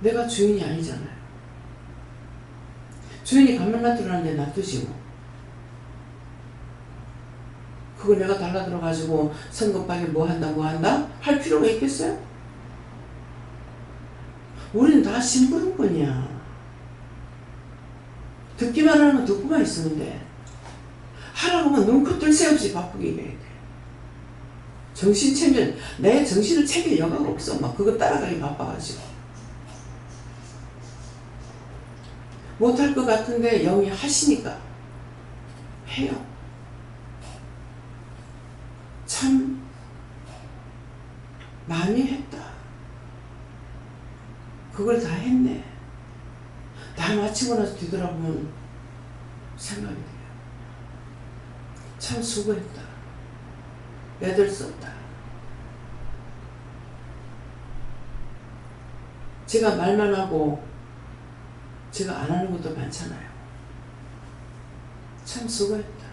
내가 주인이 아니잖아요. 주인이 가만 놔두라는데 놔두지 뭐. 그거 내가 달라들어가지고 성급하게 뭐 한다 할 필요가 있겠어요? 우리는 다 심부름꾼이야. 듣기만 하면 듣고만 있으면 돼. 하라고 하면 눈코 뜰 새 없이 바쁘게 일해야 돼. 정신 챙겨, 내 정신을 챙길 여가가 없어. 막 그거 따라가기 바빠가지고. 못할 것 같은데 영이 하시니까 해요. 참 많이 했다. 그걸 다 했네. 다 마치고 나서 뒤돌아보면 생각이 돼요. 참 수고했다. 애들 썼다. 제가 말만 하고 제가 안 하는 것도 많잖아요. 참 수고했다.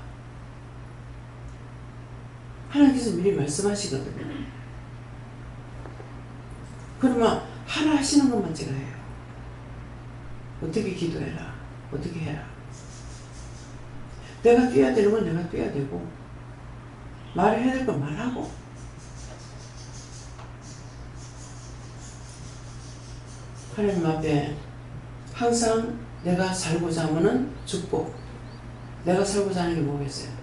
하나님께서 미리 말씀하시거든요. 그러면 하나 하시는 것만 제가 해요. 어떻게 기도해라. 어떻게 해라. 내가 뛰어야 되는 건 내가 뛰어야 되고, 말해야 될 건 말하고. 하나님 앞에 항상 내가 살고자 하면은 축복. 내가 살고자 하는 게 뭐겠어요?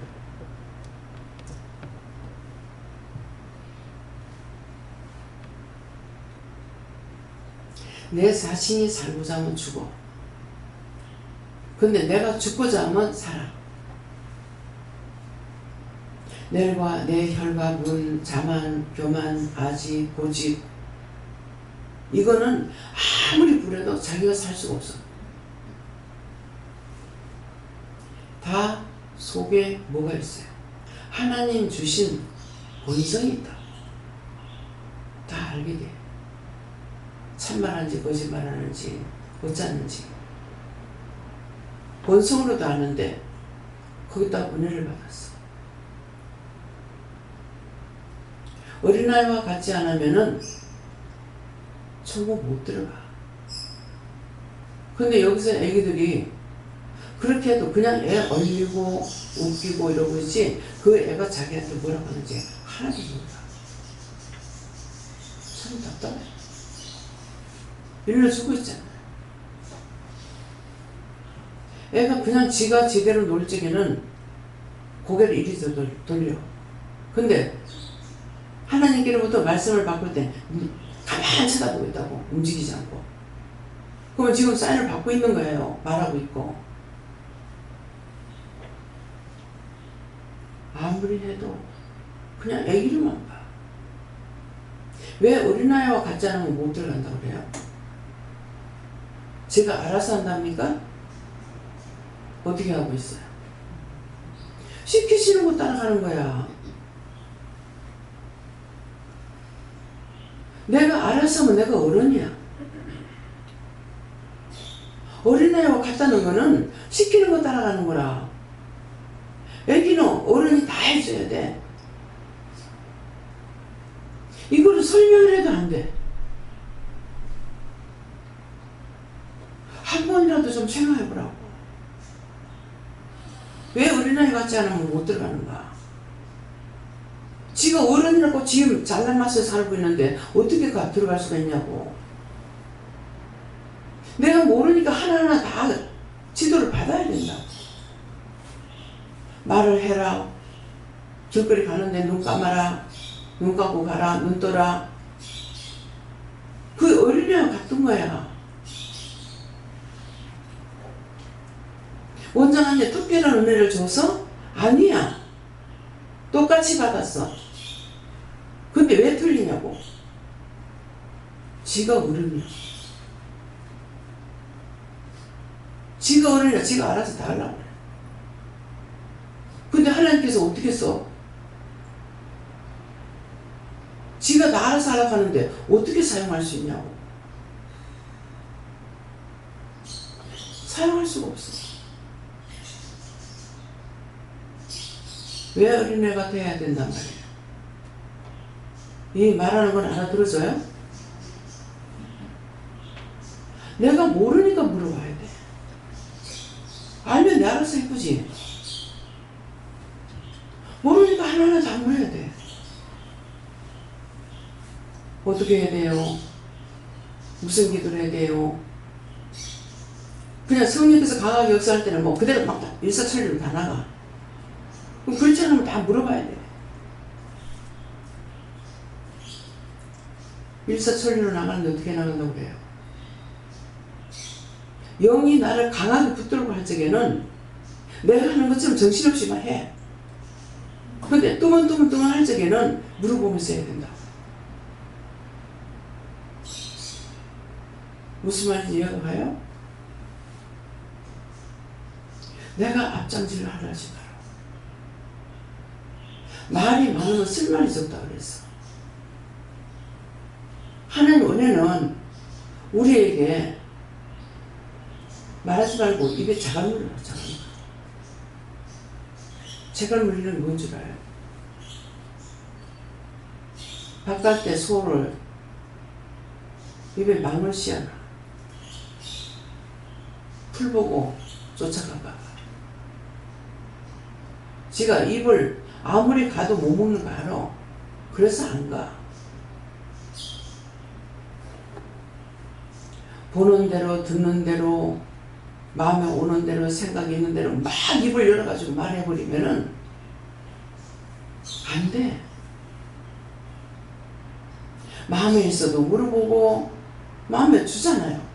내 자신이 살고자 하면 죽어. 근데 내가 죽고자 하면 살아. ner과 내 혈과 문, 자만, 교만, 아지, 고집, 이거는 아무리 부려도 자기가 살 수가 없어. 다 속에 뭐가 있어요? 하나님 주신 본성이 있다. 다 알게 돼. 참말하는지 거짓말하는지 어쩌는지 본성으로도 아는데 거기다 은혜를 받았어. 어린아이와 같지 않으면은 천국 못 들어가. 근데 여기서 애기들이 그렇게 해도 그냥 애 얼리고 웃기고 이러고 있지, 그 애가 자기한테 뭐라고 하는지 하나도 몰라. 참 답답해. 일러주고 있잖아. 애가 그냥 지가 제대로 놀 적에는 고개를 이리 돌려. 근데 하나님께로부터 말씀을 받을 때 가만히 쳐다보고 있다고. 움직이지 않고. 그러면 지금 사인을 받고 있는 거예요. 말하고 있고. 아무리 해도 그냥 애기를만 봐. 왜 어린아이와 같지 않으면 못 들어간다고 그래요? 제가 알아서 한답니까? 어떻게 하고 있어요? 시키시는 거 따라가는 거야. 내가 알아서 하면 내가 어른이야. 어린아이와 같다는 거는 시키는 거 따라가는 거라. 애기는 어른이 다 해줘야 돼. 이거를 설명을 해도 안 돼. 한 번이라도 좀 생각해보라고. 왜 어린아이 같지 않으면 못 들어가는가? 지가 어른이라고 지금 잘난 맛을 살고 있는데 어떻게 들어갈 수가 있냐고. 내가 모르니까 하나하나 다 지도를 받아야 된다. 말을 해라. 길거리 가는데 눈 감아라. 눈 감고 가라. 눈 떠라. 그 어린애와 같은 거야. 원장한테 특별한 은혜를 줘서? 아니야. 똑같이 받았어. 근데 왜 틀리냐고. 지가 어른이야. 지가 어른이라 지가 알아서 다 하려고 그래. 근데 하나님께서 어떻게 써? 지가 다 알아서 하려고 하는데 어떻게 사용할 수 있냐고. 사용할 수가 없어. 왜 어린애가 돼야 된단 말이에요? 이 말하는 건 알아들어져요? 내가 모르니까 물어봐야 돼. 알면 내 알아서 해보지. 모르니까 하나하나 다 물어야 돼. 어떻게 해야 돼요? 무슨 기도를 해야 돼요? 그냥 성령께서 강하게 역사할 때는 뭐 그대로 막 일사천리로 다 나가. 그럼 그렇지 않으면 다 물어봐야 돼. 일사천리로 나가는데 어떻게 나간다고 그래요? 영이 나를 강하게 붙들고 할 적에는 내가 하는 것처럼 정신없이만 해. 근데 뚱언뚱언 할 적에는 물어보면서 해야 된다. 무슨 말인지 이해가 가요? 내가 앞장질을 하지 마라. 말이 많으면 쓸말이 적다 그랬어. 하나님 은혜는 우리에게 말하지 말고 입에 자갈물을 넣잖아요. 자갈물이는 뭔 줄 알아요? 바깥에 소를 입에 망을 씌워놔. 풀 보고 쫓아가봐. 지가 입을 아무리 가도 못 먹는 거 알아. 그래서 안 가. 보는 대로 듣는 대로 마음에 오는 대로 생각이 있는 대로 막 입을 열어가지고 말해버리면은 안 돼. 마음에 있어도 물어보고 마음에 주잖아요.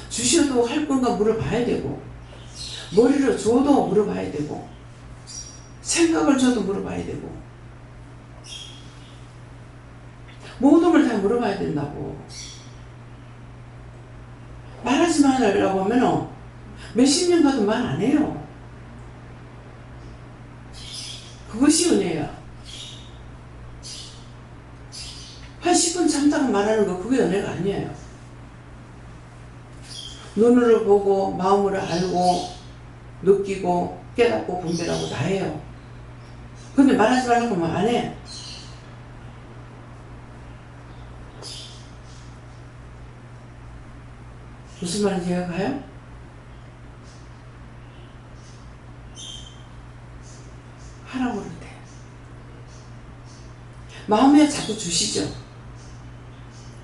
주셔도 할 건가 물어봐야 되고 머리를 줘도 물어봐야 되고 생각을 줘도 물어봐야 되고 모든 걸 다 물어봐야 된다고. 말하지 말라고 하면 몇십 년 가도 말 안 해요. 그것이 은혜야. 한 10분 참다가 말하는 거 그게 은혜가 아니에요. 눈으로 보고 마음으로 알고 느끼고 깨닫고 분별하고 다 해요. 근데 말하지 말라고 하면 안 해. 무슨 말인지 이해가 가요? 하라고 그럴 때 마음에 자꾸 주시죠.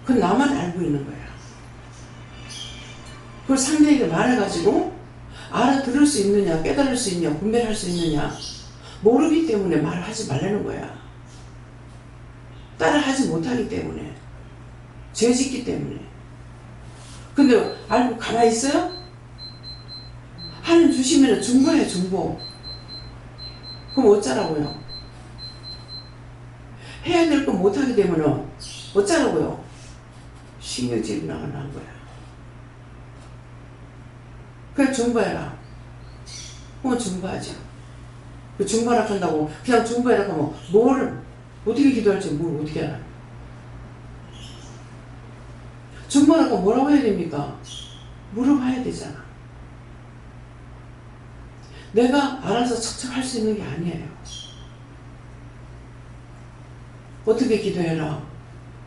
그건 나만 알고 있는 거야. 그걸 상대에게 말해가지고 알아들을 수 있느냐, 깨달을 수 있느냐, 분별할 수 있느냐 모르기 때문에 말을 하지 말라는 거야. 따라하지 못하기 때문에, 죄짓기 때문에. 근데 알고 가만히 있어요? 하나님 주시면 중보해, 중보. 그럼 어쩌라고요? 해야 될 거 못하게 되면 어쩌라고요? 신경질이 나가는 거야. 그래 중보해라. 중보하죠. 그 중보하라 한다고 그냥 중보해라 하면 뭘 어떻게 기도할지 뭘 어떻게 알아? 중보하라고 뭐라고 해야 됩니까? 물어봐야 되잖아. 내가 알아서 척척 할 수 있는 게 아니에요. 어떻게 기도해라.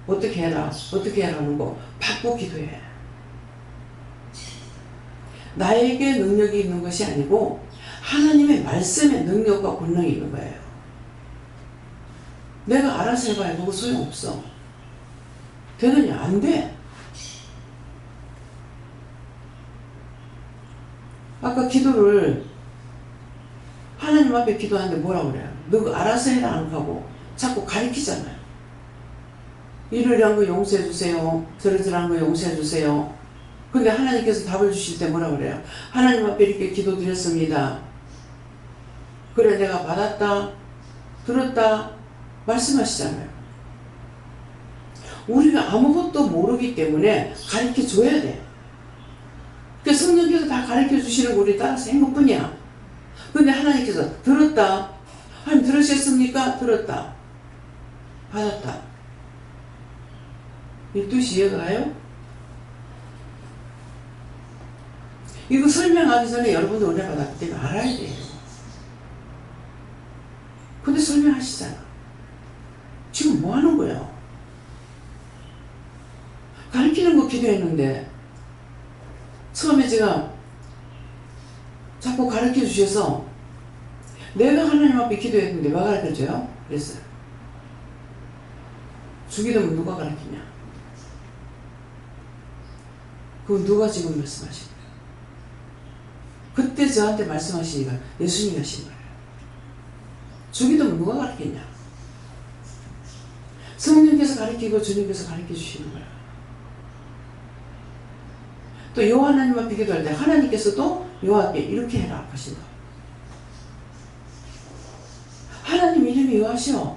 어떻게 해라. 어떻게 해라는 거 받고 기도해. 나에게 능력이 있는 것이 아니고 하나님의 말씀에 능력과 권능이 있는 거예요. 내가 알아서 해봐야 그거 소용없어. 되느냐? 안 돼. 아까 기도를 하나님 앞에 기도하는데 뭐라고 그래요? 너 알아서 해라 안 하고 자꾸 가리키잖아요. 이러이러한 거 용서해 주세요. 저러저러한 거 용서해 주세요. 근데 하나님께서 답을 주실 때 뭐라고 그래요? 하나님 앞에 이렇게 기도드렸습니다. 그래 내가 받았다. 들었다. 말씀하시잖아요. 우리가 아무것도 모르기 때문에 가르쳐 줘야 돼. 그 성령께서 다 가르쳐 주시는 거 우리 따라서 한 것뿐이야. 근데 하나님께서 들었다. 하나님 들으셨습니까? 들었다. 받았다. 이 뜻이 이해가 가요? 이거 설명하기 전에 여러분들 은혜 받았기 때문에 알아야 돼요. 근데 설명하시잖아. 지금 뭐 하는 거야? 가르치는 거 기도했는데 처음에 제가 자꾸 가르쳐 주셔서 내가 하나님 앞에 기도했는데 왜 가르쳐줘요? 그랬어요. 주기도면 누가 가르치냐? 그건 누가 지금 말씀하신 거예요? 그때 저한테 말씀하시니까 예수님이 하신 거예요. 주기도면 누가 가르치냐? 성령께서 가르치고 주님께서 가르쳐 주시는 거예요. 또 여호와 하나님 앞에 기도할 때 하나님께서도 여호와께 이렇게 해라 하신다. 하나님 이름이 여호와시오.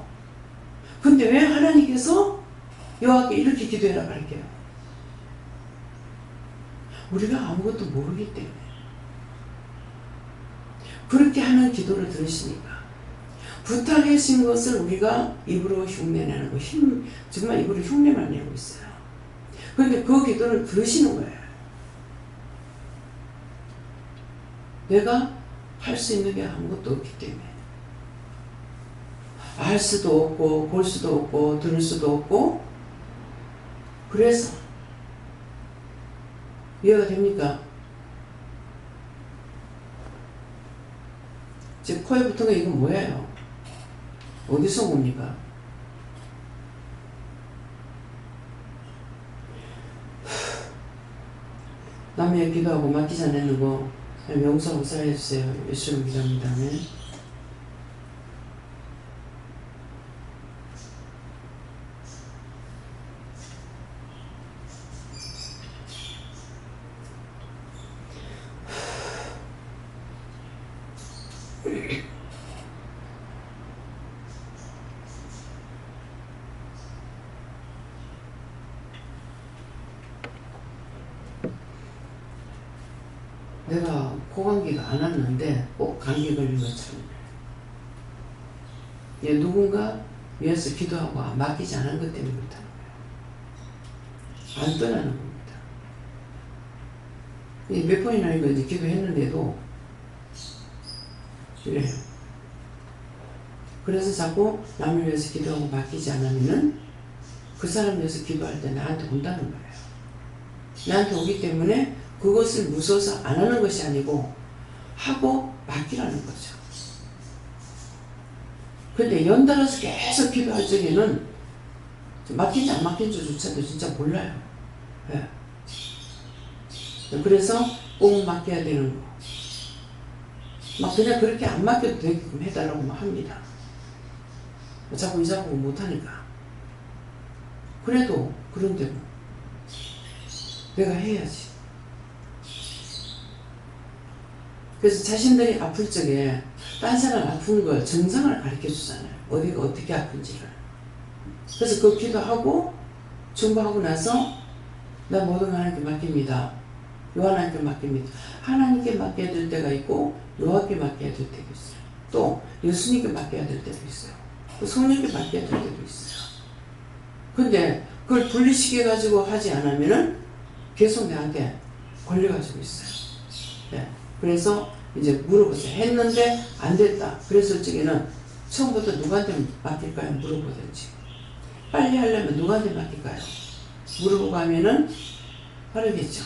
근데 왜 하나님께서 여호와께 이렇게 기도해라 가르쳐요? 우리가 아무것도 모르기 때문에 그렇게 하는 기도를 들으시니까 부탁하신 것을 우리가 입으로 흉내내는 거 정말 입으로 흉내만 내고 있어요. 그런데 그 기도를 들으시는 거예요. 내가 할 수 있는 게 아무것도 없기 때문에 알 수도 없고 볼 수도 없고 들을 수도 없고 그래서 이해가 됩니까? 제 코에 붙은 거 이건 뭐예요? 어디서 옵니까? 남의 기도하고 맡기지 않는 거 용서하고 살려주세요. 예수님 기도합니다. 아멘. 내가 코감기가 안 왔는데 꼭 감기 걸린 것처럼 누군가 위해서 기도하고 맡기지 않은 것 때문에 그렇다는 거예요. 안 떠나는 겁니다. 몇 번이나 이거 이제 기도했는데도 이래요. 그래서 자꾸 남을 위해서 기도하고 맡기지 않으면은 그 사람 위해서 기도할 때 나한테 온다는 거예요. 나한테 오기 때문에 그것을 무서워서 안 하는 것이 아니고 하고 맡기라는 거죠. 근데 연달아서 계속 기도할 적에는 맡긴지 안 맡긴지조차도 진짜 몰라요. 네. 그래서 꼭 맡겨야 되는 거. 막 그냥 그렇게 안 맡겨도 되게끔 해달라고 합니다. 자꾸 이 작업을 못하니까. 그래도 그런데도 내가 해야지. 그래서 자신들이 아플 적에 딴 사람 아픈 걸 증상을 가르쳐 주잖아요. 어디가 어떻게 아픈지를. 그래서 그 기도하고 중보하고 나서 나 모든 거 하나님께 맡깁니다. 하나님께 맡깁니다. 하나님께 맡겨야 될 때가 있고 여호와께 맡겨야 될 때가 있어요. 또 예수님께 맡겨야 될 때도 있어요. 또 성령께 맡겨야 될 때도 있어요. 근데 그걸 분리시켜가지고 하지 않으면은 계속 나한테 걸려가지고 있어요. 네. 그래서 이제 물어보세요. 했는데 안 됐다. 그래서 저기는 처음부터 누구한테 맡길까요? 물어보든지. 빨리 하려면 누구한테 맡길까요? 물어보고 하면은 빠르겠죠.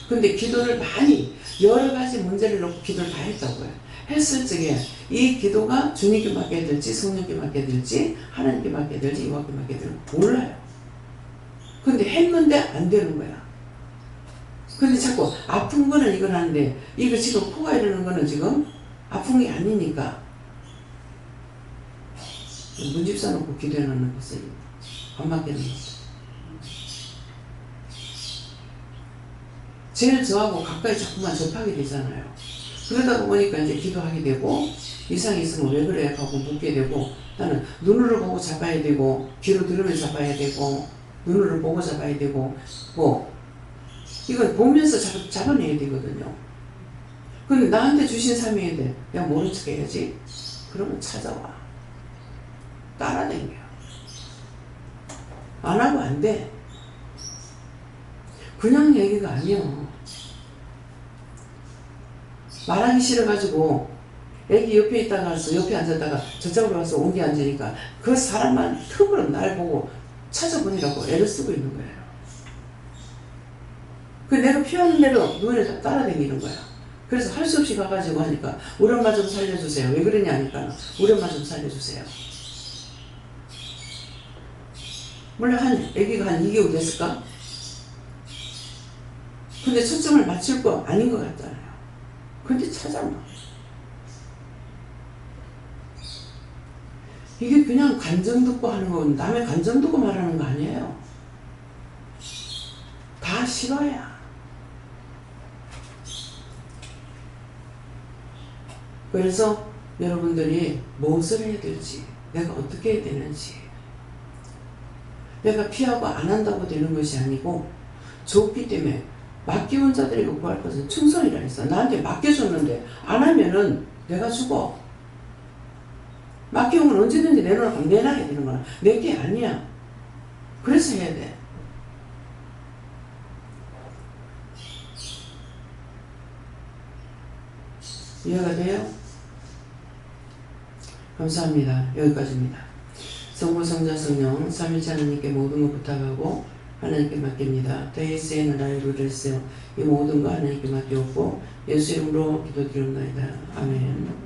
근데 기도를 많이 여러 가지 문제를 놓고 기도를 다 했다고요. 했을 적에 이 기도가 주님께 맡겨야 될지 성령께 맡겨야 될지 하나님께 맡겨야 될지 여호와께 맡겨야 될지 몰라요. 근데 했는데 안 되는 거야. 근데 자꾸 아픈 거는 이걸 하는데 이거 지금 코가 이러는 거는 지금 아픈 게 아니니까 문집사 놓고 기도해 놓는 것을 안 맡기는 거죠. 제일 저하고 가까이 자꾸만 접하게 되잖아요. 그러다 보니까 이제 기도하게 되고 이상이 있으면 왜 그래 하고 묻게 되고 나는 눈으로 보고 잡아야 되고 귀로 들으면 잡아야 되고 눈으로 보고 잡아야 되고 뭐 이건 보면서 잡아내야 되거든요. 근데 나한테 주신 사명인데 내가 모른 척 해야지. 그러면 찾아와. 따라다녀. 안 하고 안 돼. 그냥 얘기가 아니야. 말하기 싫어가지고 애기 옆에 있다가 옆에 앉았다가 저쪽으로 와서 옹기 앉으니까 그 사람만 틈으로 날 보고 찾아보느라고 애를 쓰고 있는 거예요. 그 내가 피하는 대로 눈에 따라다니는 거야. 그래서 할 수 없이 가가지고 하니까 우리 엄마 좀 살려주세요. 왜 그러냐 하니까 우리 엄마 좀 살려주세요. 물론 애기가 한 2개월 됐을까? 근데 초점을 맞출 거 아닌 것 같잖아요. 근데 찾아놔. 이게 그냥 감정 듣고 하는 건 남의 감정 듣고 말하는 거 아니에요. 다 실화야. 그래서 여러분들이 무엇을 해야 될지, 내가 어떻게 해야 되는지, 내가 피하고 안 한다고 되는 것이 아니고 좋기 때문에 맡기운 자들에게 구할 것은 충성이라 했어. 나한테 맡겨줬는데 안 하면은 내가 죽어. 맡기운 건 언제든지 내놔야 되는 거야. 내 게 아니야. 그래서 해야 돼. 이해가 돼요? 감사합니다. 여기까지입니다. 성부, 성자, 성령, 삼위일체 하나님께 모든 것 부탁하고 하나님께 맡깁니다. 데이스에는 나이로 됐어요. 이 모든 거 하나님께 맡겼고 예수 이름으로 기도드립니다. 아멘.